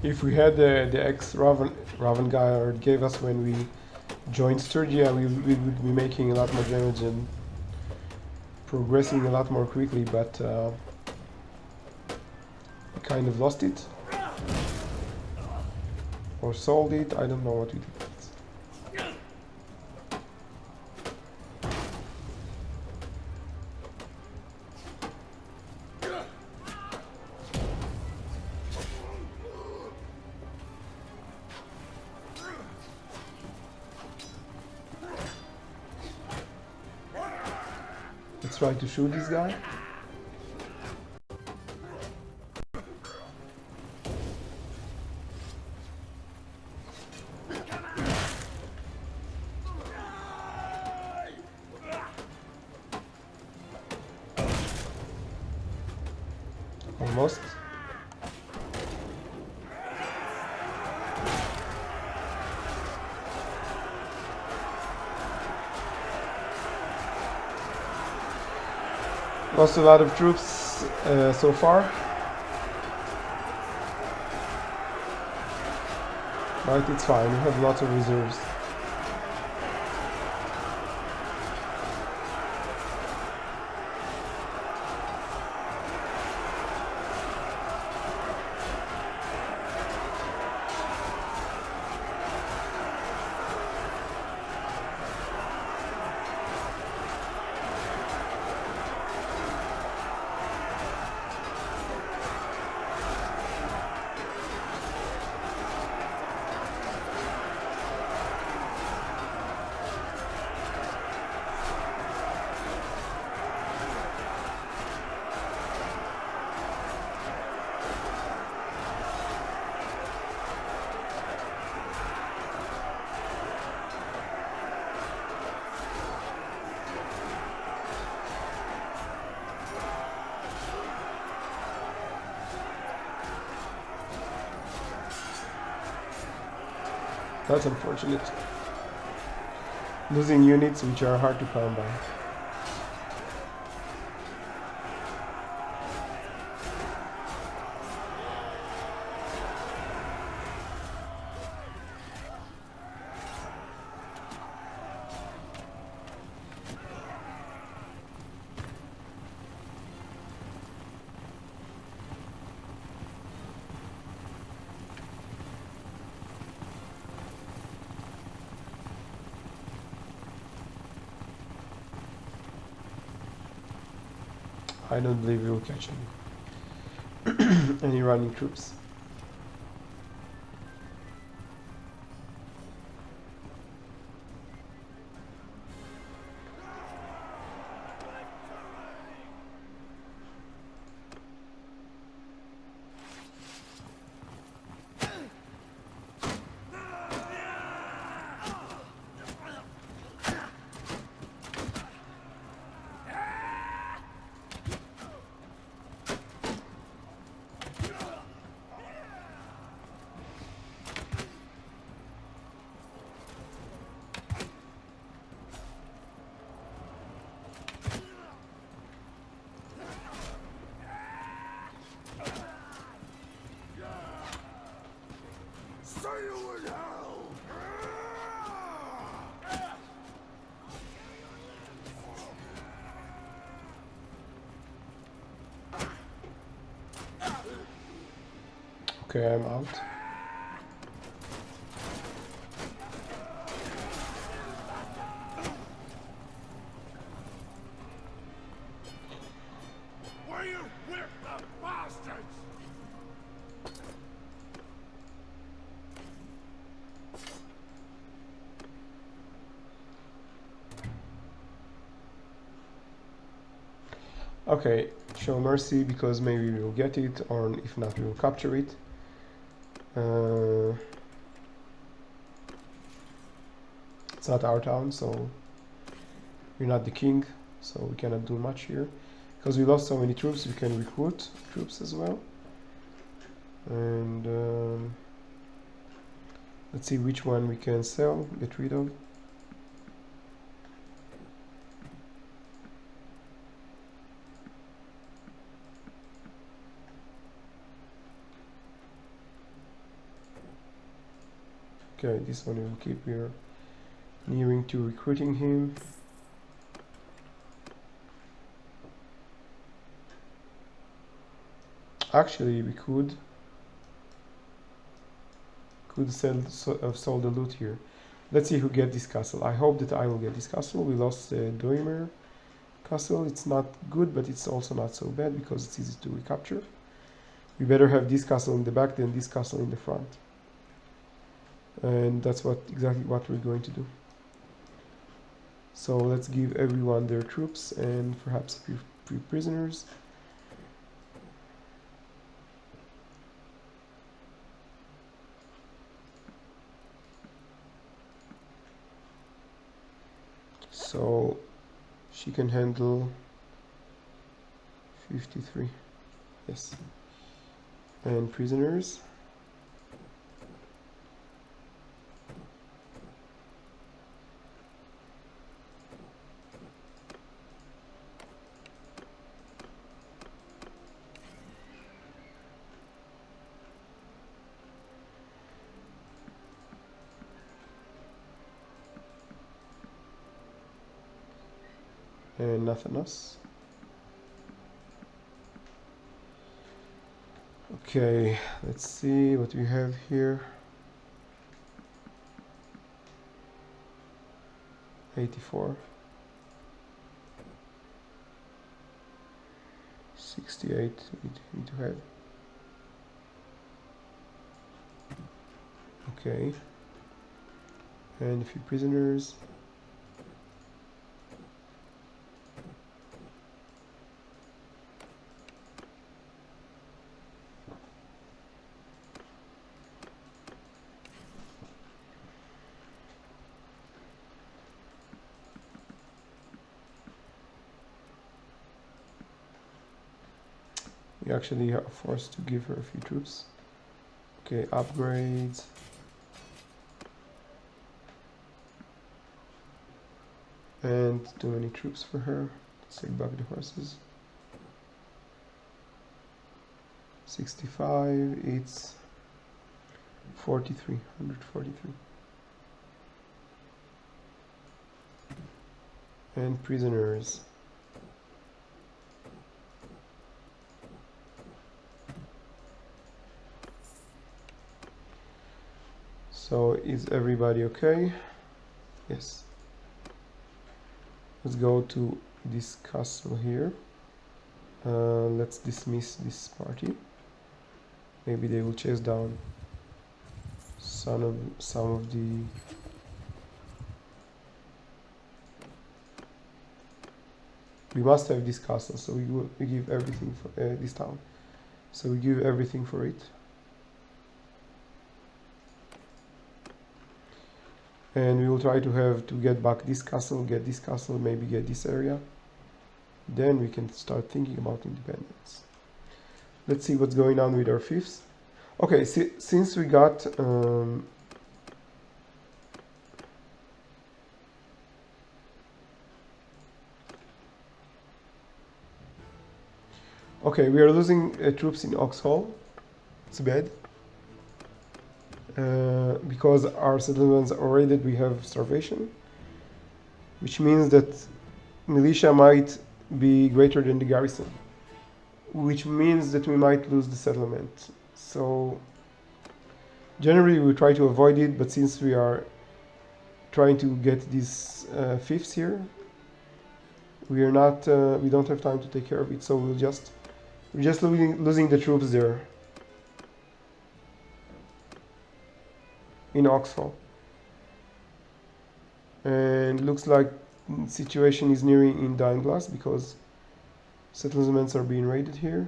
If we had the ex Raven guard gave us when we joined Sturgia, we would be making a lot more damage and progressing a lot more quickly, but we kind of lost it. Or sold it, I don't know what we did. Let's try to shoot this guy. Almost. Lost a lot of troops so far. Right, it's fine, we have lots of reserves. That's unfortunate. Losing units which are hard to come by. I don't believe we will catch any running troops. Okay, I'm out. Where you whip the bastards? Okay, show mercy because maybe we will get it, or if not, we will capture it. It's not our town, so we're not the king, so we cannot do much here. Because we lost so many troops, we can recruit troops as well. And let's see which one we can sell, get rid of. Okay, this one will keep. We're nearing to recruiting him. Actually, we could have sold the loot here. Let's see who get this castle. I hope that I will get this castle. We lost Doimer castle. It's not good, but it's also not so bad because it's easy to recapture. We better have this castle in the back than this castle in the front. And that's exactly what we're going to do. So let's give everyone their troops and perhaps a few prisoners. So she can handle 53. Yes. And prisoners. And nothing else. Okay, let's see what we have here. 84. 68 we need to have. Okay. And a few prisoners. We actually are forced to give her a few troops. Okay, upgrades. And too many troops for her. Let's take back the horses. 65, it's 43, 143. And prisoners. So is everybody okay? Yes. Let's go to this castle here. Let's dismiss this party. Maybe they will chase down some of the we must have this castle, so we give everything for this town. So we give everything for it. And we will try to get back this castle, get this castle, maybe get this area. Then we can start thinking about independence. Let's see what's going on with our fifths. Okay, since we got okay, we are losing troops in Oxhall. It's bad. Because our settlements are raided, we have starvation, which means that militia might be greater than the garrison, which means that we might lose the settlement. So generally we try to avoid it, but since we are trying to get these fifths here, we are not we don't have time to take care of it, so we're just losing the troops there in Oxford. And looks like situation is nearing in Dying Glass because settlements are being raided here.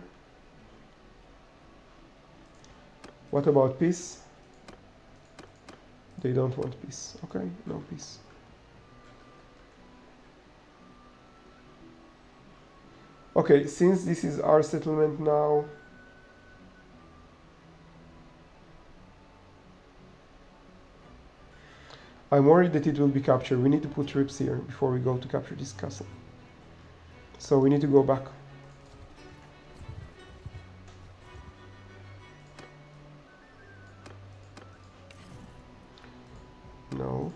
What about peace? They don't want peace. Okay, no peace. Okay, since this is our settlement now, I'm worried that it will be captured. We need to put troops here before we go to capture this castle. So we need to go back. No.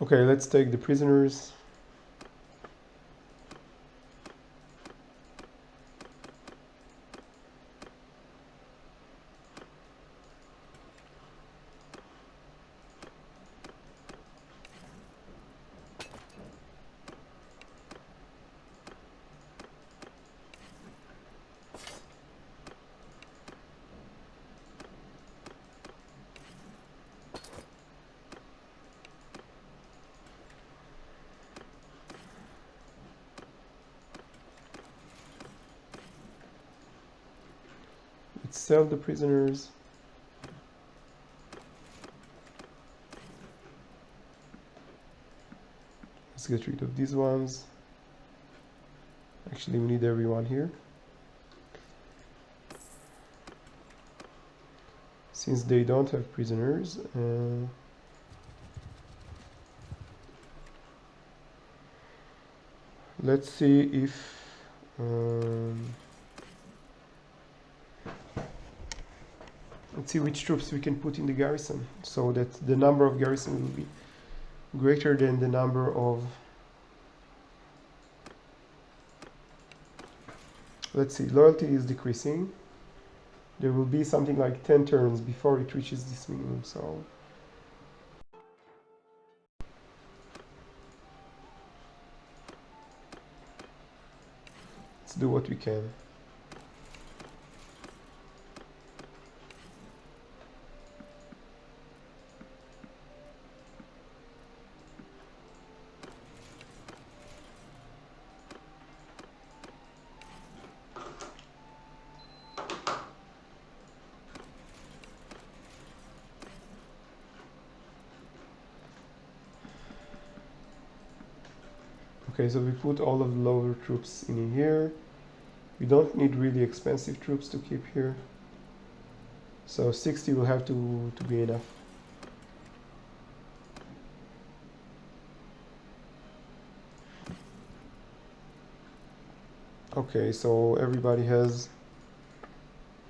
Okay, let's take the prisoners. Let's sell the prisoners. Let's get rid of these ones. Actually, we need everyone here. Since they don't have prisoners, let's see if let's see which troops we can put in the garrison, so that the number of garrison will be greater than the number of... Let's see, loyalty is decreasing. There will be something like 10 turns before it reaches this minimum, so... let's do what we can. Okay, so we put all of the lower troops in here. We don't need really expensive troops to keep here. So 60 will have to be enough. Okay, so everybody has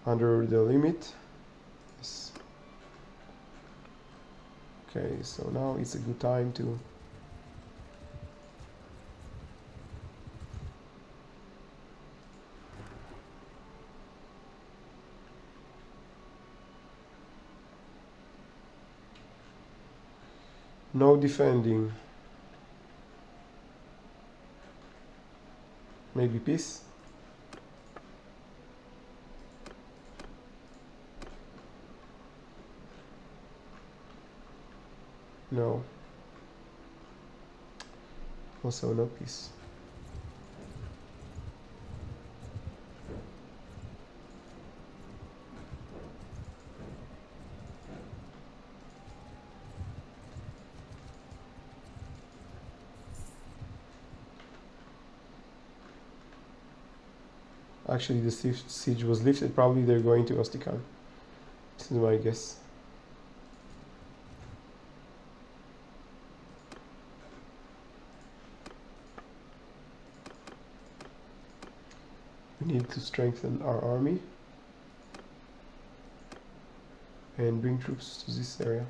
under the limit. Yes. Okay, so now it's a good time to... no defending. Maybe peace? No. Also no peace. Actually, the siege was lifted. Probably they're going to Ostikhan. This is my guess. We need to strengthen our army and bring troops to this area.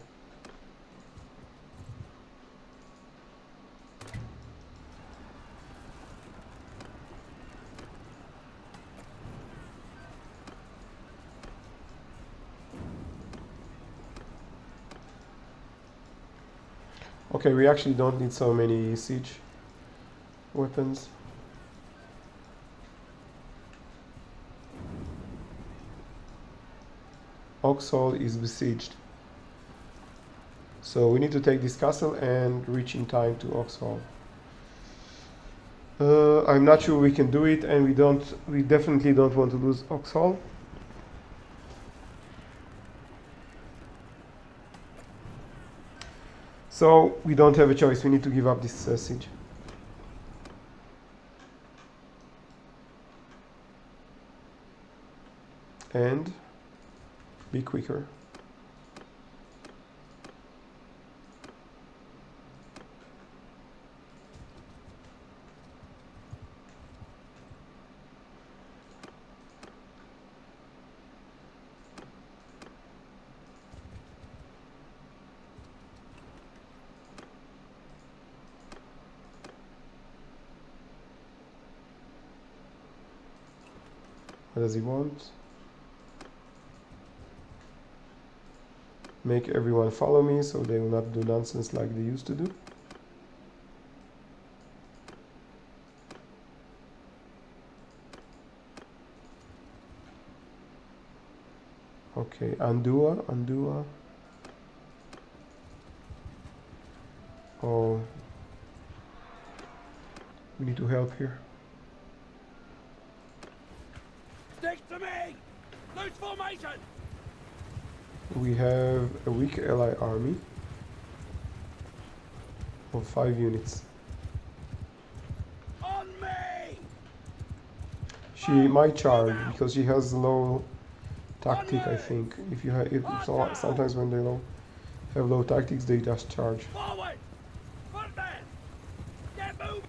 Okay, we actually don't need so many siege weapons. Oxhall is besieged. So we need to take this castle and reach in time to Oxhall. I'm not sure we can do it, and we definitely don't want to lose Oxhall. So we don't have a choice, we need to give up this siege. And Be quicker. What does he want? Make everyone follow me so they will not do nonsense like they used to do. Okay, Andua. Oh, we need to help here. Stick to me! Loose formation! We have a weak ally army of 5 units. On me! She might charge because she has low tactic, I think. If you have, sometimes when they have low tactics, they just charge. Forward! Footmen! Get move!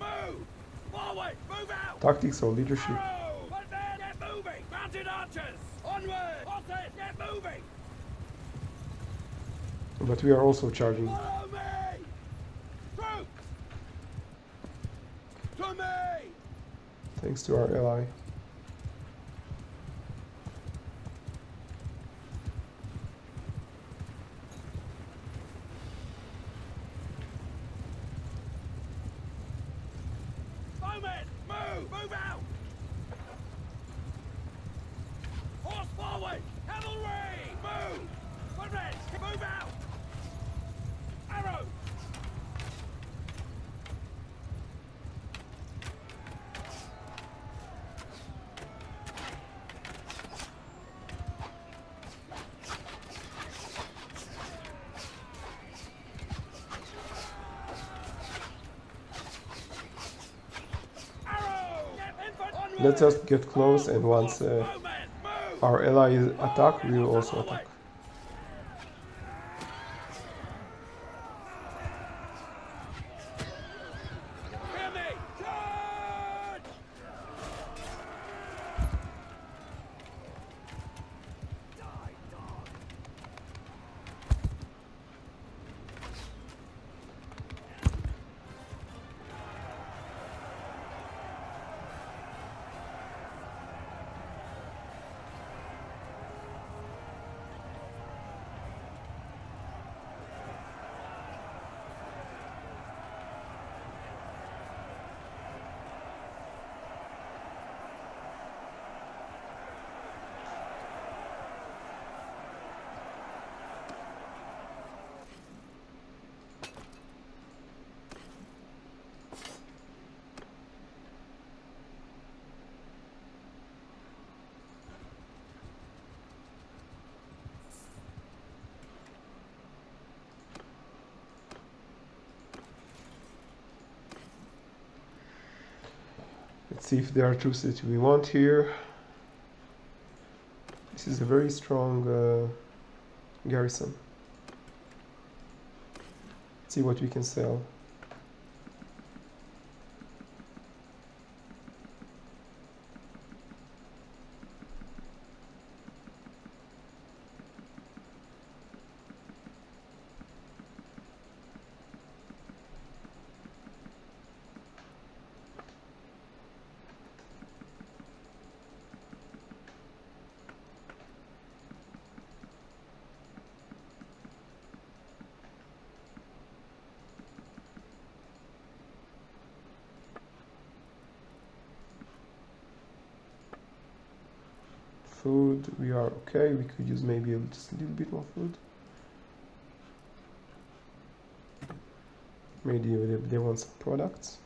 Forward! Move out! Tactics or leadership. Arrow! Footmen! Get moving! Mounted archers! Onward! Horses! Get moving! But we are also charging. Follow me! Troops! To me! Thanks to our ally. Bowmen! Move out! Horse forward! Cavalry! Move! Footmen! Move out! Arrow! Let's just get close, and once our ally is attacked, we will also attack. Let's see if there are troops that we want here. This is a very strong garrison. Let's see what we can sell. Food, we are okay. We could use maybe just a little bit more food. Maybe they want some products.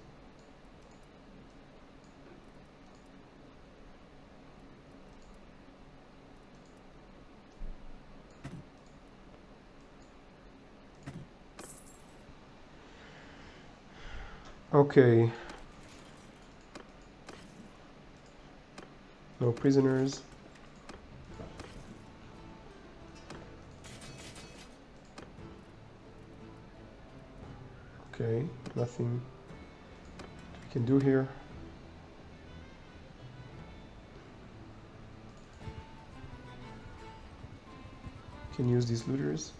Okay. No prisoners. Nothing we can do here. Can use these looters.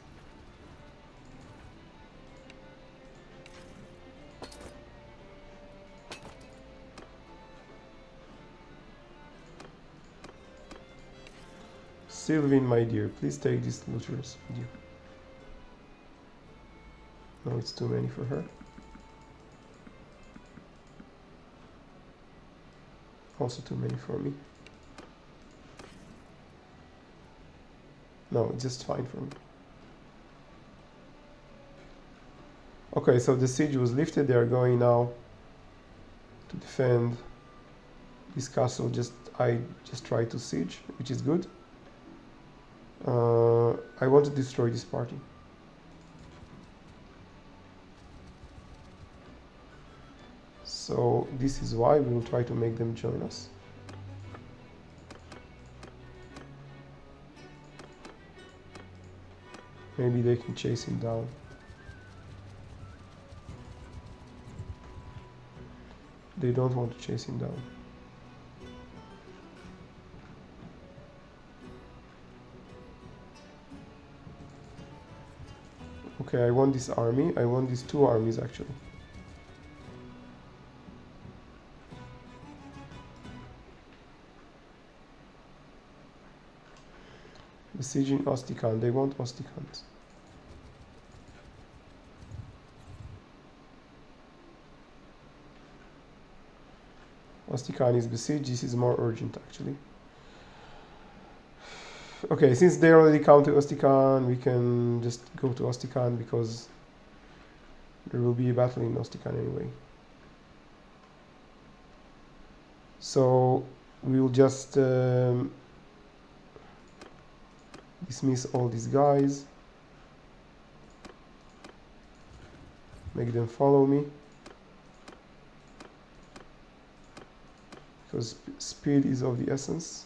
Sylvain, my dear, please take these looters with you. No, it's too many for her. Also too many for me. No, it's just fine for me. Okay, so the siege was lifted. They are going now to defend this castle. I just tried to siege, which is good. I want to destroy this party. So this is why we will try to make them join us. Maybe they can chase him down. They don't want to chase him down. Okay, I want this army. I want these two armies actually. Besieging Ostican. They want Osticans. Ostican is besieged. This is more urgent actually. Okay, since they already come to Ostican, we can just go to Ostican because there will be a battle in Ostican anyway. So we will just dismiss all these guys, make them follow me, because speed is of the essence.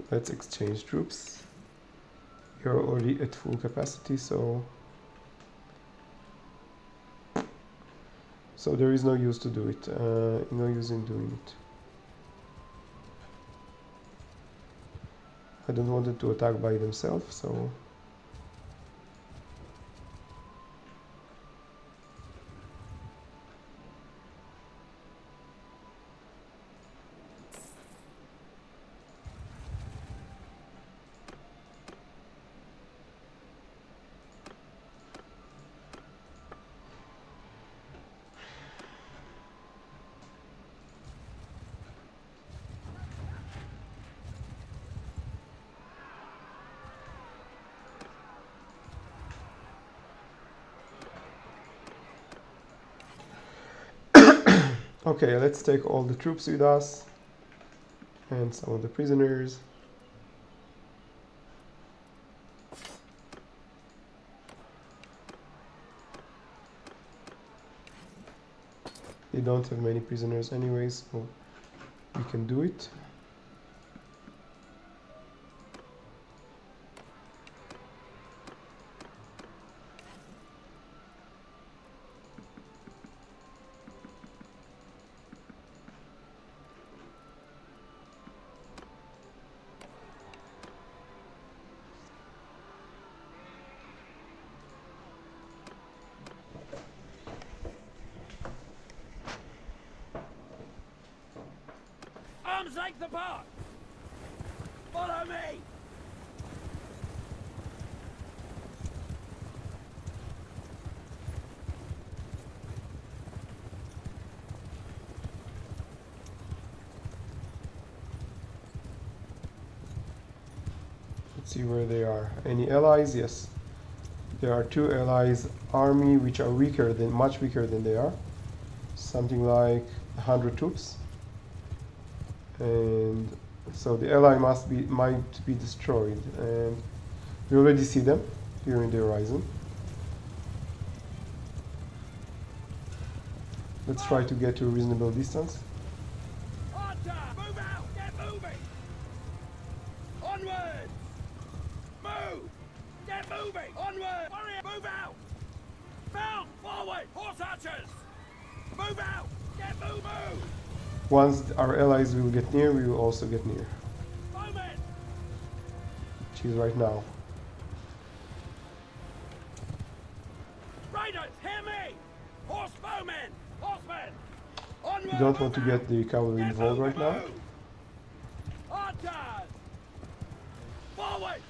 Let's exchange troops. You're already at full capacity, so there is no use to do it. No use in doing it. I don't want them to attack by themselves, so okay, let's take all the troops with us and some of the prisoners. They don't have many prisoners anyways, so we can do it. arm's length apart. Follow me. Let's see where they are. Any allies? Yes. There are 2 allies army which are much weaker than they are. Something like 100 troops. And so the ally might be destroyed. And we already see them here in the horizon. Let's try to get to a reasonable distance. Hunter, move out. Get moving. Onwards. Move. Get moving. Onward. Warrior, move out. Mount forward. Horse archers. Move out. Get move. Once our allies will get near, we will also get near. Bowmen. Which is right now. Riders, hear me. Horse bowmen. Horsemen. Onward. We don't want to move get out. the cavalry Get involved right moving, now. move. Archers. Forward.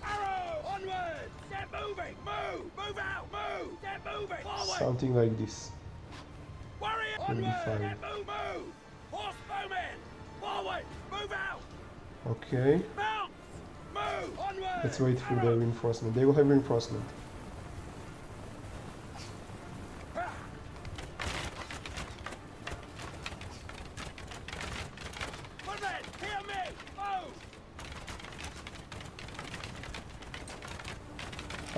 Arrow. Onward. Get moving. Move. Move out. Move. Get moving. Forward. Something like this. Warrior. Will be Onward. fine. Get move. Horse bowmen. Forward. Move out. Okay. Mount. Move. Onward. Let's wait for the Arrow. reinforcement. They will have reinforcement. Woodmen, hear me. Move.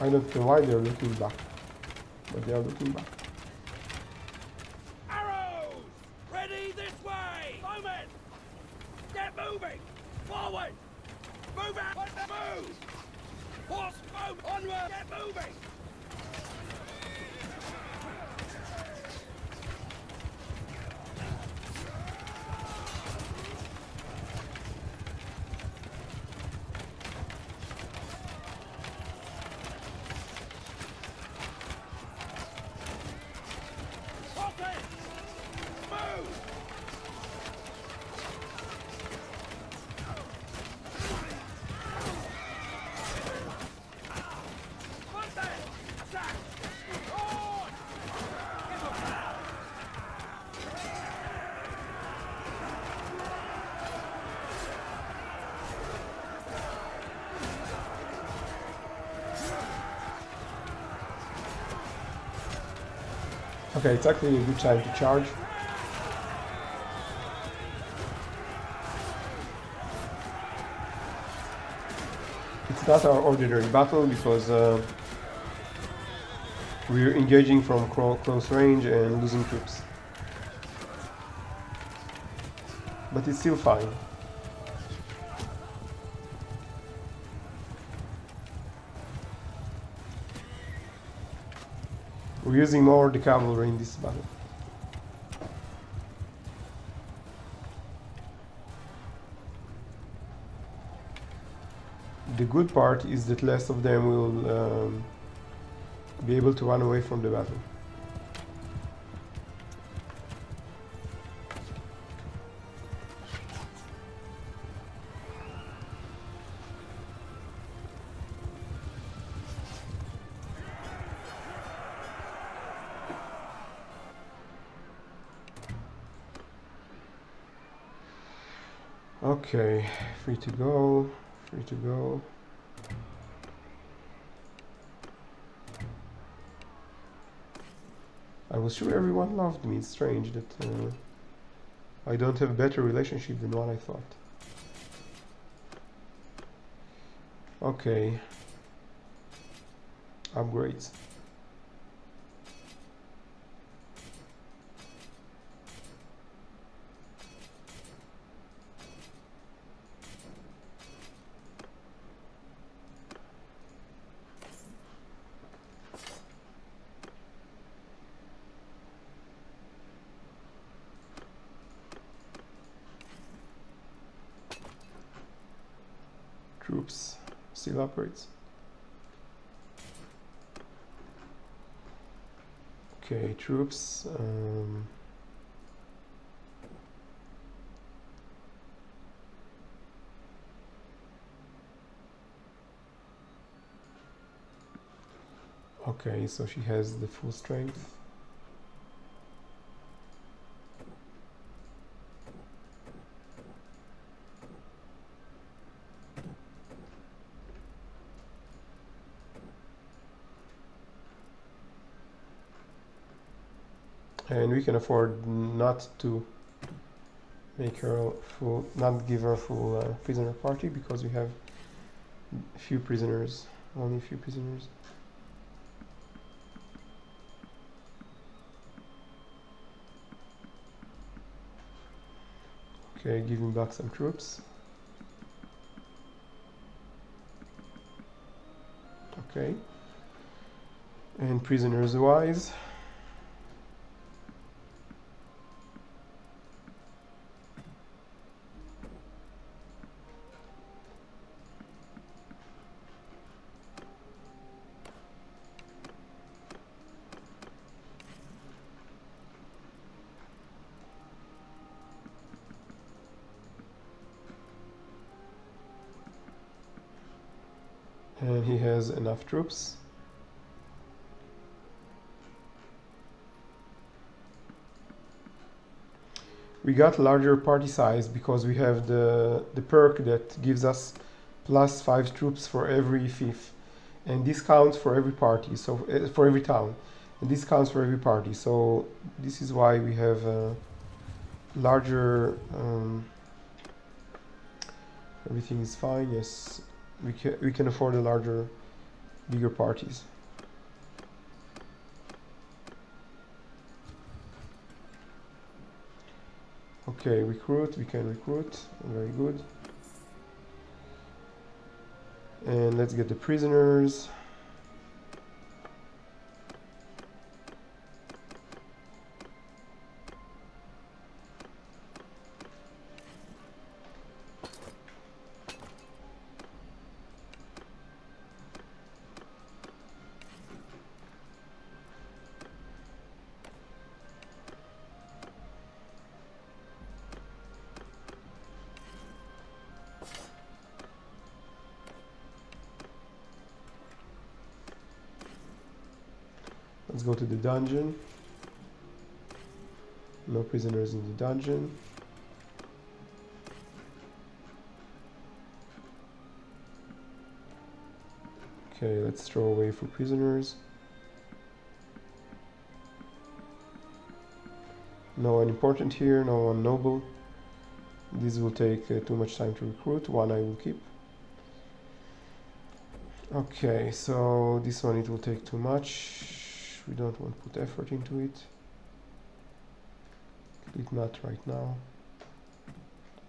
I don't know why they're looking back. But they are looking back. Arrows. Ready this way. Bowmen. Get moving. Forward. Move out. Move. Horse bow. Onward. Get moving. Horses. Move. Woodmen. Attack. Forward. Give 'em hell. Okay, it's actually a good time to charge. It's not our ordinary battle because we're engaging from close range and losing troops. But it's still fine. We're using more the cavalry in this battle. The good part is that less of them will be able to run away from the battle. Okay, free to go, free to go. I was sure everyone loved me. It's strange that I don't have a better relationship than what I thought. Okay. Upgrades. Troops, still upgrades. Okay, troops. Okay, so she has the full strength. And we can afford not to make her full, not give her full prisoner party, because we have a few prisoners, only a few prisoners. Okay, giving back some troops. Okay. And prisoners wise. And he has enough troops. We got larger party size because we have the perk that gives us +5 troops for every fief, and this counts for every party, so for every town, and this counts for every party. So this is why we have a larger. Everything is fine. Yes, we can afford a larger, bigger parties. Okay, recruit, we can recruit, very good. And let's get the prisoners. Let's go to the dungeon. No prisoners in the dungeon. Okay, let's throw away for prisoners. No one important here, no one noble. This will take too much time to recruit. One I will keep. Okay, so this one, it will take too much. We don't want to put effort into it. At least not right now.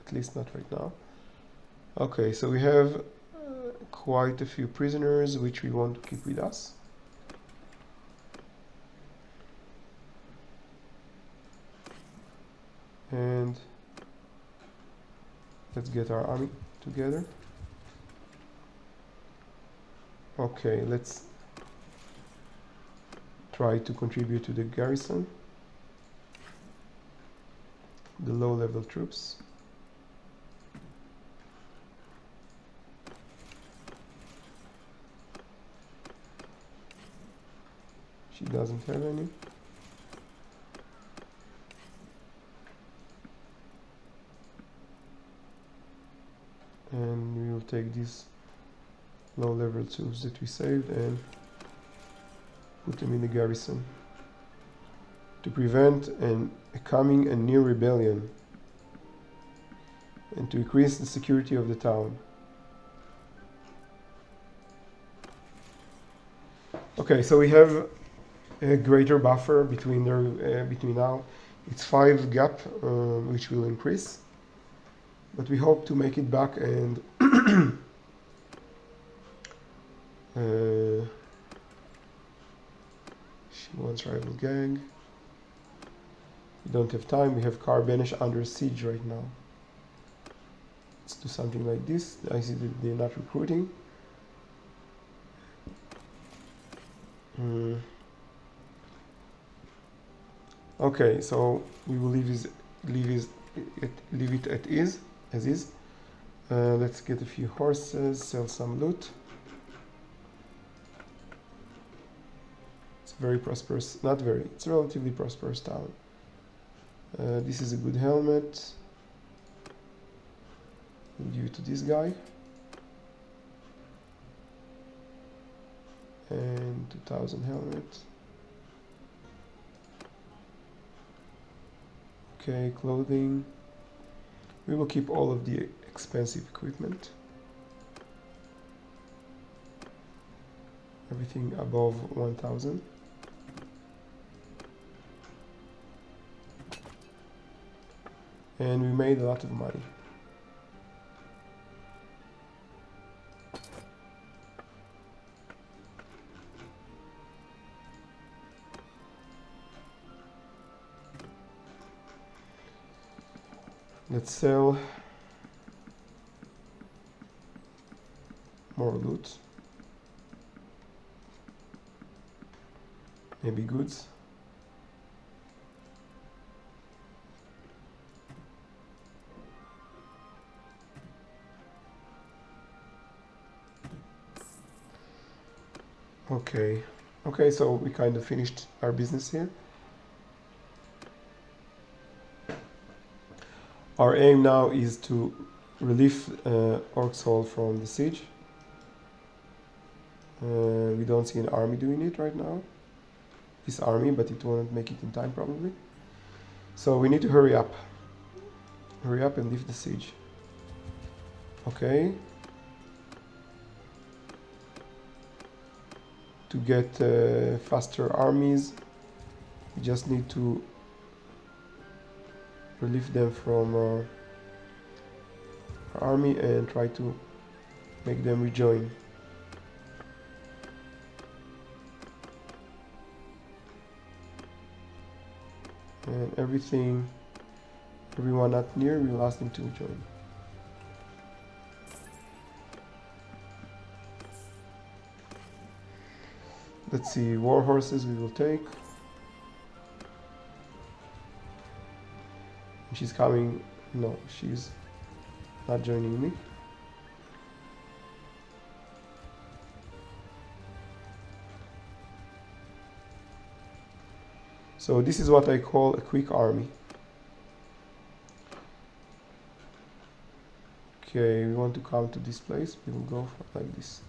At least not right now. Okay, so we have quite a few prisoners which we want to keep with us. And let's get our army together. Okay, let's try to contribute to the garrison, the low-level troops. She doesn't have any. And we will take these low-level troops that we saved and put them in the garrison to prevent a coming and near rebellion and to increase the security of the town. Okay, so we have a greater buffer between between now. It's 5 gap, which will increase, but we hope to make it back. And she wants rival gang. We don't have time. We have Karbenish under siege right now. Let's do something like this. I see that they're not recruiting. Okay, so we will leave it as is. Let's get a few horses, sell some loot. very prosperous, not very, it's a relatively prosperous town. This is a good helmet. We'll give it to this guy. And 2000 helmet. Okay, clothing. We will keep all of the expensive equipment. Everything above 1000. And we made a lot of money. Let's sell more loot. Maybe goods. Okay. Okay, so we kind of finished our business here. Our aim now is to relieve Orksol from the siege. We don't see an army doing it right now. This army, but it won't make it in time probably. So we need to hurry up. Hurry up and lift the siege. Okay. To get faster armies, we just need to relieve them from our army and try to make them rejoin. And everyone not near, we'll ask them to join. Let's see, war horses we will take. She's coming. No, she's not joining me. So this is what I call a quick army. Okay, we want to come to this place. We will go for like this.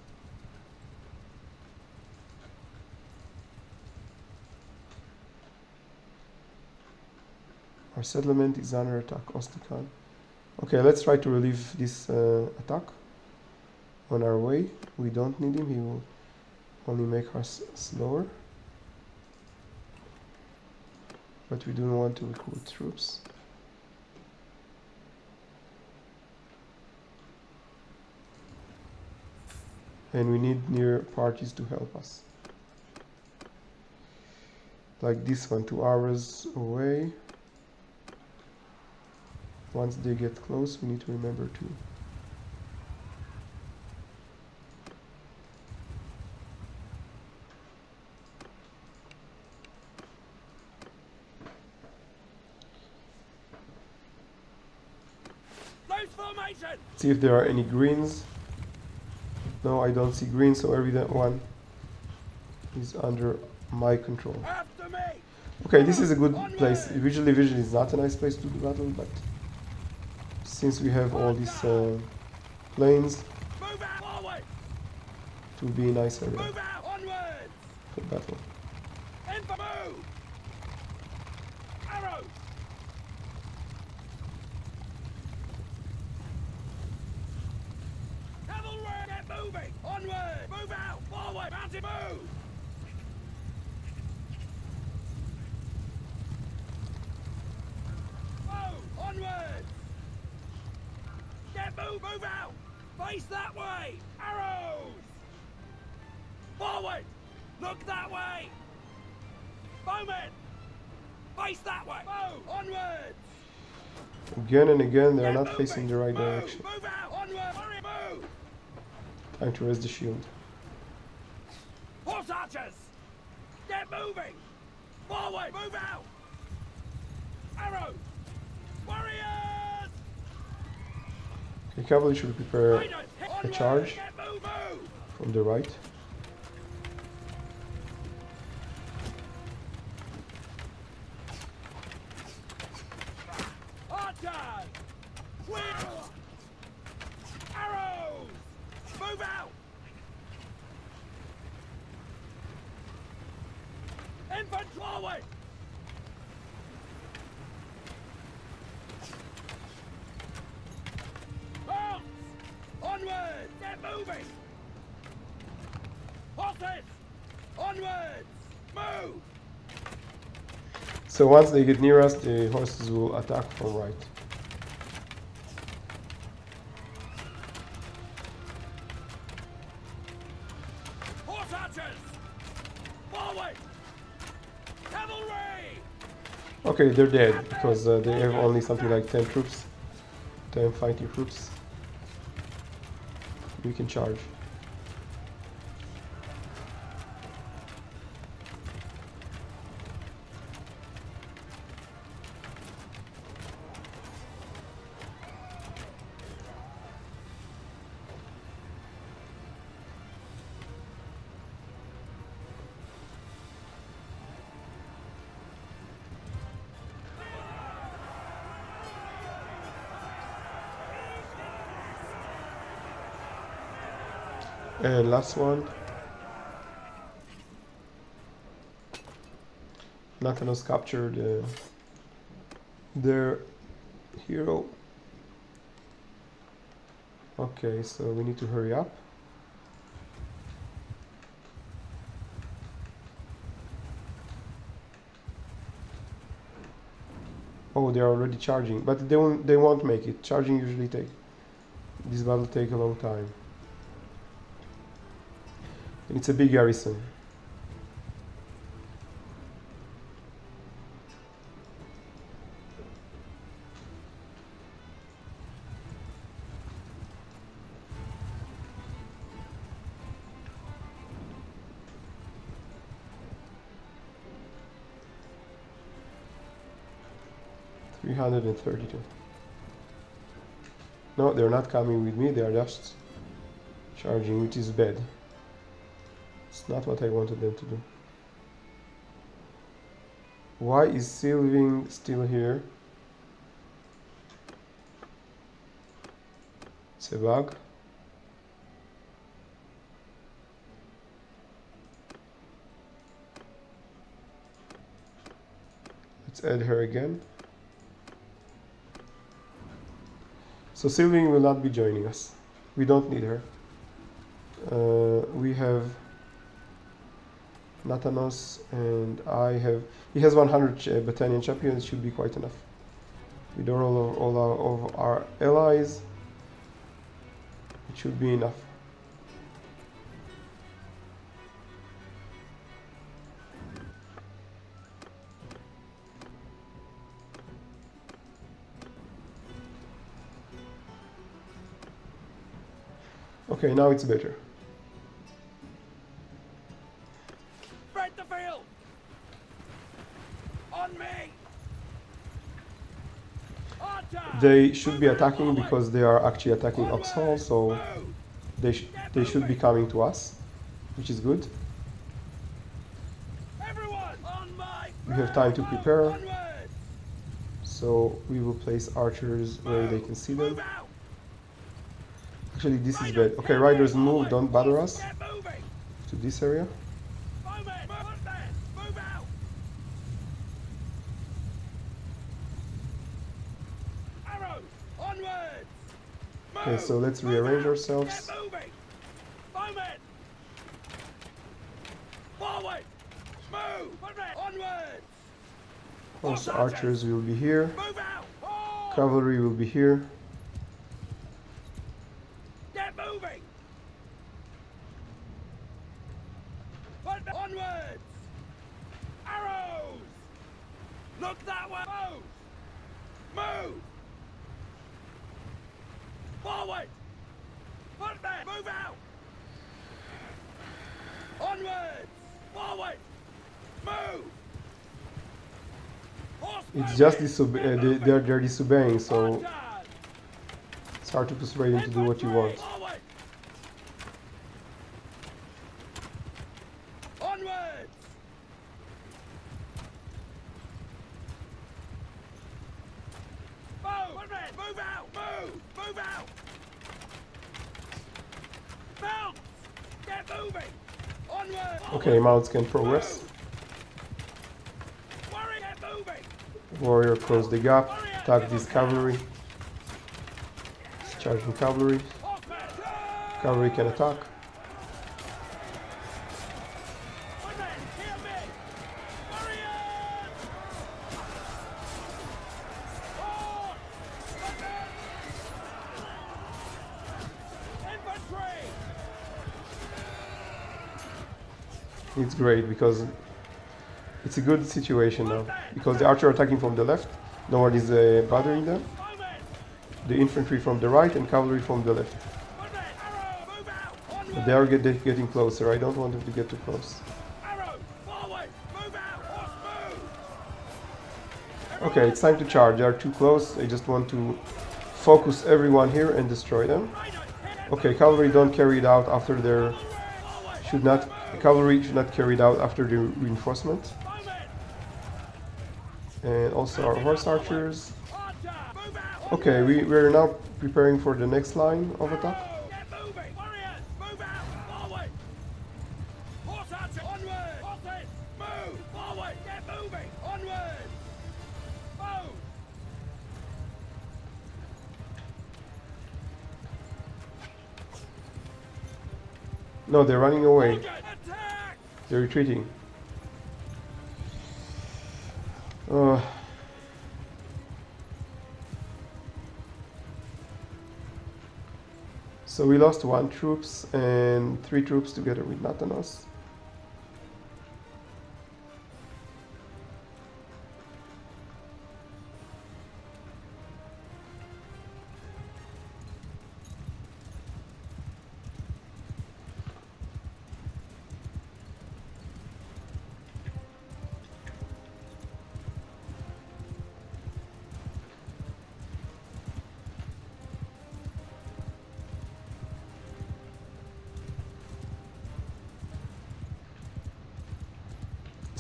Our settlement is under attack, Ostikan. Okay, let's try to relieve this attack. On our way, we don't need him, he will only make us slower. But we don't want to recruit troops. And we need near parties to help us. Like this one, 2 hours away. Once they get close, we need to remember to see if there are any greens. No, I don't see greens, so everyone is under my control. Okay, this is a good place. Visually, Vision is not a nice place to do battle, but since we have all these plains, it will be a nice area for battle. Moving! Onward! Move out! Forward! Mounted move! Move! Onward! Get move! Move out! Face that way! Arrows! Forward! Look that way! Bowmen! Face that way! Move! Onward! Again and again, they are not facing the right direction. Move out! Onward! Hurry! Move! Time to raise the shield. Horse archers! Get moving! Forward! Move out! Arrows! Warriors! Okay, cavalry should prepare a charge from the right. Arrows! Move out! Infantry forward! Bounce! Onward! Get moving! Horses! Onwards! Move! So once they get near us, the horses will attack from right. Horse archers! Forward! Cavalry! Okay, they're dead because they have only something like 10 troops, 10 fighting troops. We can charge. And last one. Nathanos captured their hero. Okay, so we need to hurry up. Oh, they're already charging, but they won't make it. Charging usually this battle take a long time. And it's a big garrison. $332. No, they're not coming with me. They are just charging, which is bad. It's not what I wanted them to do. Why is Sylving still here? It's a bug. Let's add her again. So Sylving will not be joining us. We don't need her. We have Nathanos, and he has 100 battalion champions. Should be quite enough. With all of our allies, it should be enough. Okay, now it's better. Spread the field! On me! Archer! They should be attacking because they are actually attacking Oxhall, so they should be coming to us, which is good. Everyone on my We have time to prepare, onwards! so we will place archers where they can see them. Move out! Actually, this is bad. Okay, riders, move, don't bother us Get moving! to this area. Bowmen! Move out! Arrows! Onwards! Okay, so let's rearrange ourselves. Get moving! Bowmen! Forward! Move! Onwards! Of course, archers will be here. Move out! Oh! Cavalry will be here. Get moving! Onwards! Arrows! Look that way! Move! Forward! Move out! Onwards! Forward! Move! It's just they're disobeying, so it's hard to persuade them to do what you want. Onwards! Move out! Move! Okay, mounts can progress. Warrior, get moving! Warrior close the gap. Attack this cavalry. Charging cavalry. Horsemen, charge! Cavalry can attack. Woodmen, hear me! Warriors! Horse! Woodmen! Infantry! It's great because it's a good situation now. Because the archer are attacking from the left, no one is bothering them. Bowmen! The infantry from the right and cavalry from the left. Woodmen! Arrow! Move out! But Onward! they are getting closer. I don't want them to get too close. Arrow! Forward! Move out! Horse, move! Okay, it's time to charge. They are too close. I just want to focus everyone here and destroy them. Riders, hit them! Okay, cavalry don't carry it out after their Forward! cavalry should not carry it out after the reinforcement. Bowmen! And also our horse archers. Archer! Move out! Okay, we're now preparing for the next line of attack. Arrow! Get moving! Warriors! Move out! Forward! Horse archer! Onward! Horses! Move! Forward! Get moving! Onward! Move! No, they're running away. Attack! They're retreating. So we lost 1 troops and 3 troops together with Nathanos.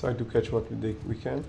Try to catch what we can.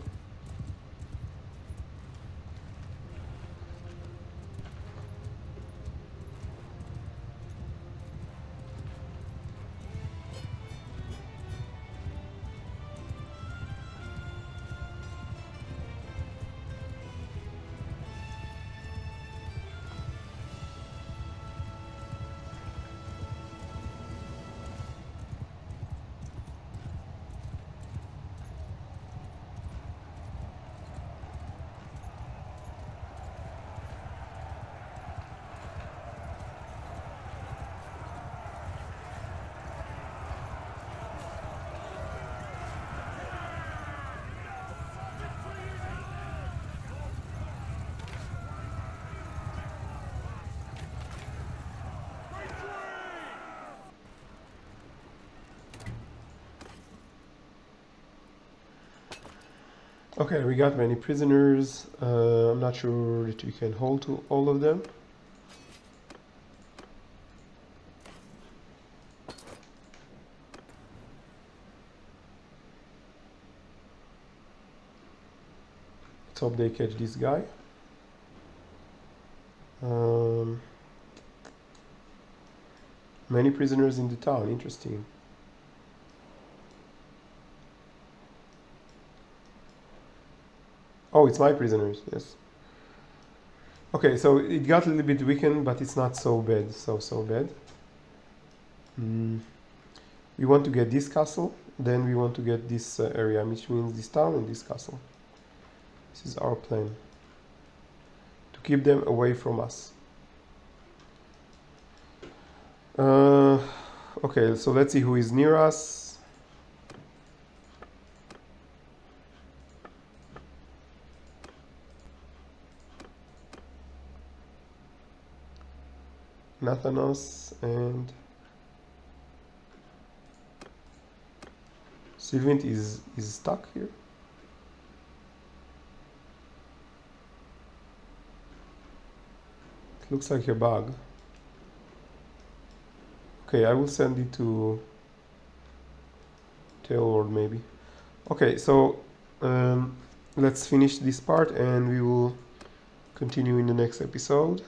Okay, we got many prisoners. I'm not sure that we can hold to all of them. Let's hope they catch this guy. Many prisoners in the town, interesting. Oh, it's my prisoners, yes. Okay, so it got a little bit weakened, but it's not so bad, so bad. We want to get this castle, then we want to get this area, which means this town and this castle. This is our plan. To keep them away from us. Okay, so let's see who is near us. Nathanos and Sylvant is stuck here. It looks like a bug. Okay, I will send it to Bannerlord maybe. Okay, so let's finish this part and we will continue in the next episode.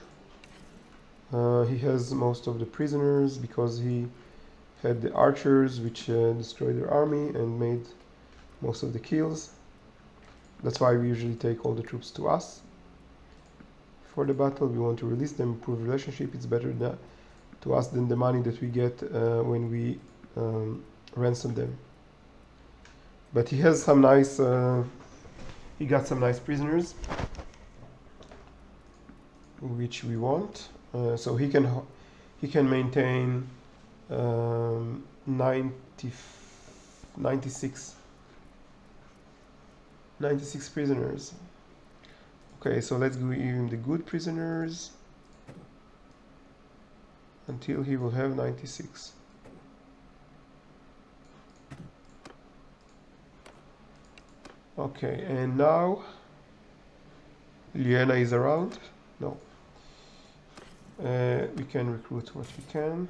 He has most of the prisoners because he had the archers which destroyed their army and made most of the kills. That's why we usually take all the troops to us for the battle. We want to release them, improve relationship. It's better to us than the money that we get when we ransom them. But he has some nice, he got some nice prisoners, which we want. So he can maintain 96 prisoners. Okay, so let's give him the good prisoners until he will have 96. Okay, and now Liena is around. No. We can recruit what we can.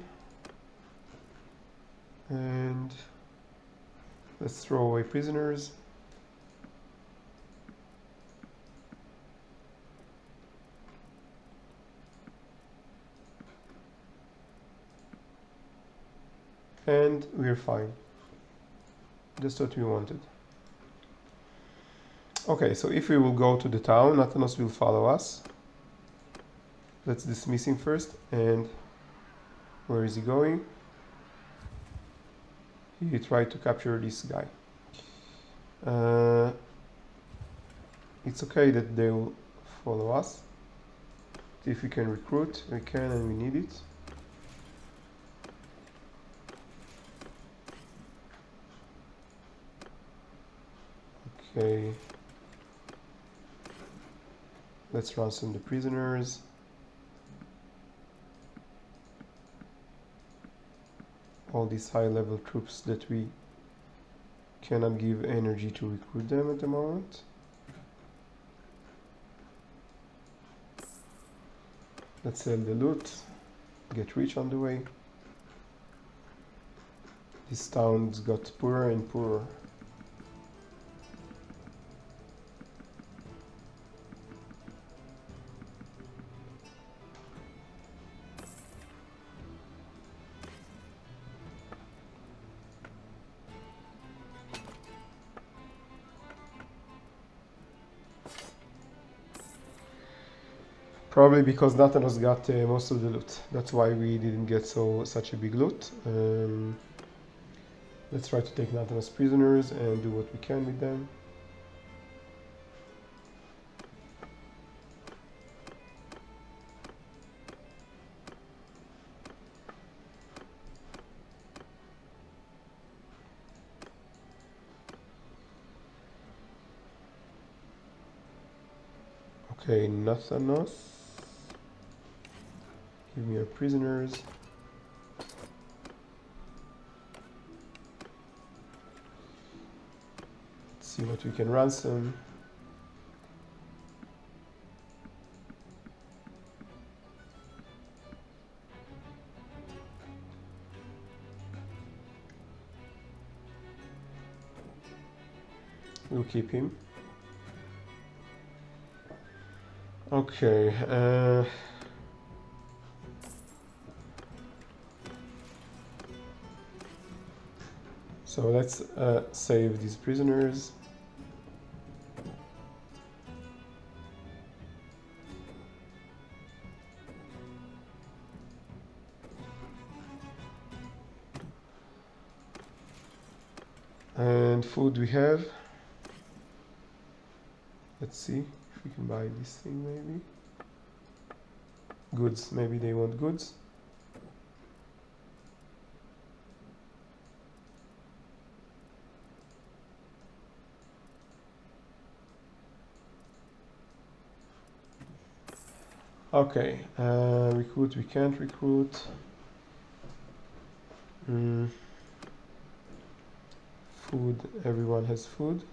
And let's throw away prisoners. And we're fine. Just what we wanted. Okay, so if we will go to the town, Nathanos will follow us. Let's dismiss him first. And where is he going? He tried to capture this guy. It's okay that they will follow us. If we can recruit, we can, and we need it. Okay. Let's ransom the prisoners. All these high-level troops that we cannot give energy to recruit them at the moment. Let's sell the loot, get rich on the way. This town's got poorer and poorer. Probably because Nathanos got most of the loot. That's why we didn't get such a big loot. Let's try to take Nathanos prisoners and do what we can with them. Okay, Nathanos. Give me your prisoners. Let's see what we can ransom. We'll keep him. Okay. So let's save these prisoners. And food we have. Let's see if we can buy this thing maybe. Goods, maybe they want goods. Okay, recruit, we can't recruit. Food, everyone has food.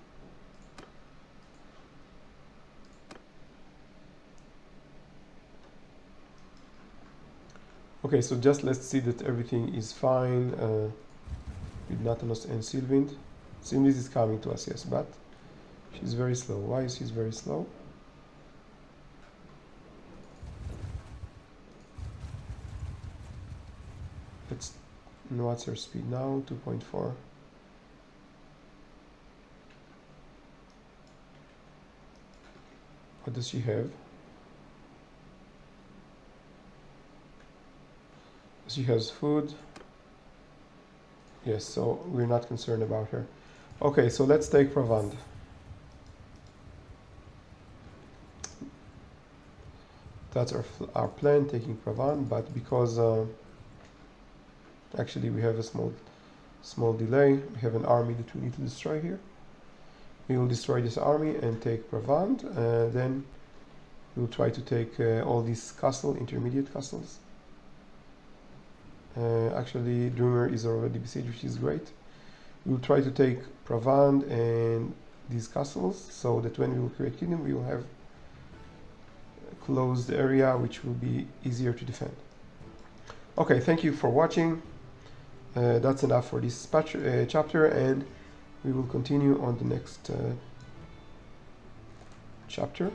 Okay, so just let's see that everything is fine with Nathanos and Sylvind. Sylvind is coming to us, yes, but she's very slow. Why is she very slow? Let's And what's her speed now? 2.4. What does she have? She has food. Yes, so we're not concerned about her. Okay, so let's take Provand. That's our plan, taking Provand, but because actually we have a small delay, we have an army that we need to destroy here. We will destroy this army and take Provand, then we'll try to take all these intermediate castles. Actually, Drummer is already besieged, which is great. We'll try to take Provand and these castles, so that when we will create kingdom, we will have a closed area, which will be easier to defend. Okay, thank you for watching. That's enough for this chapter, and we will continue on the next chapter.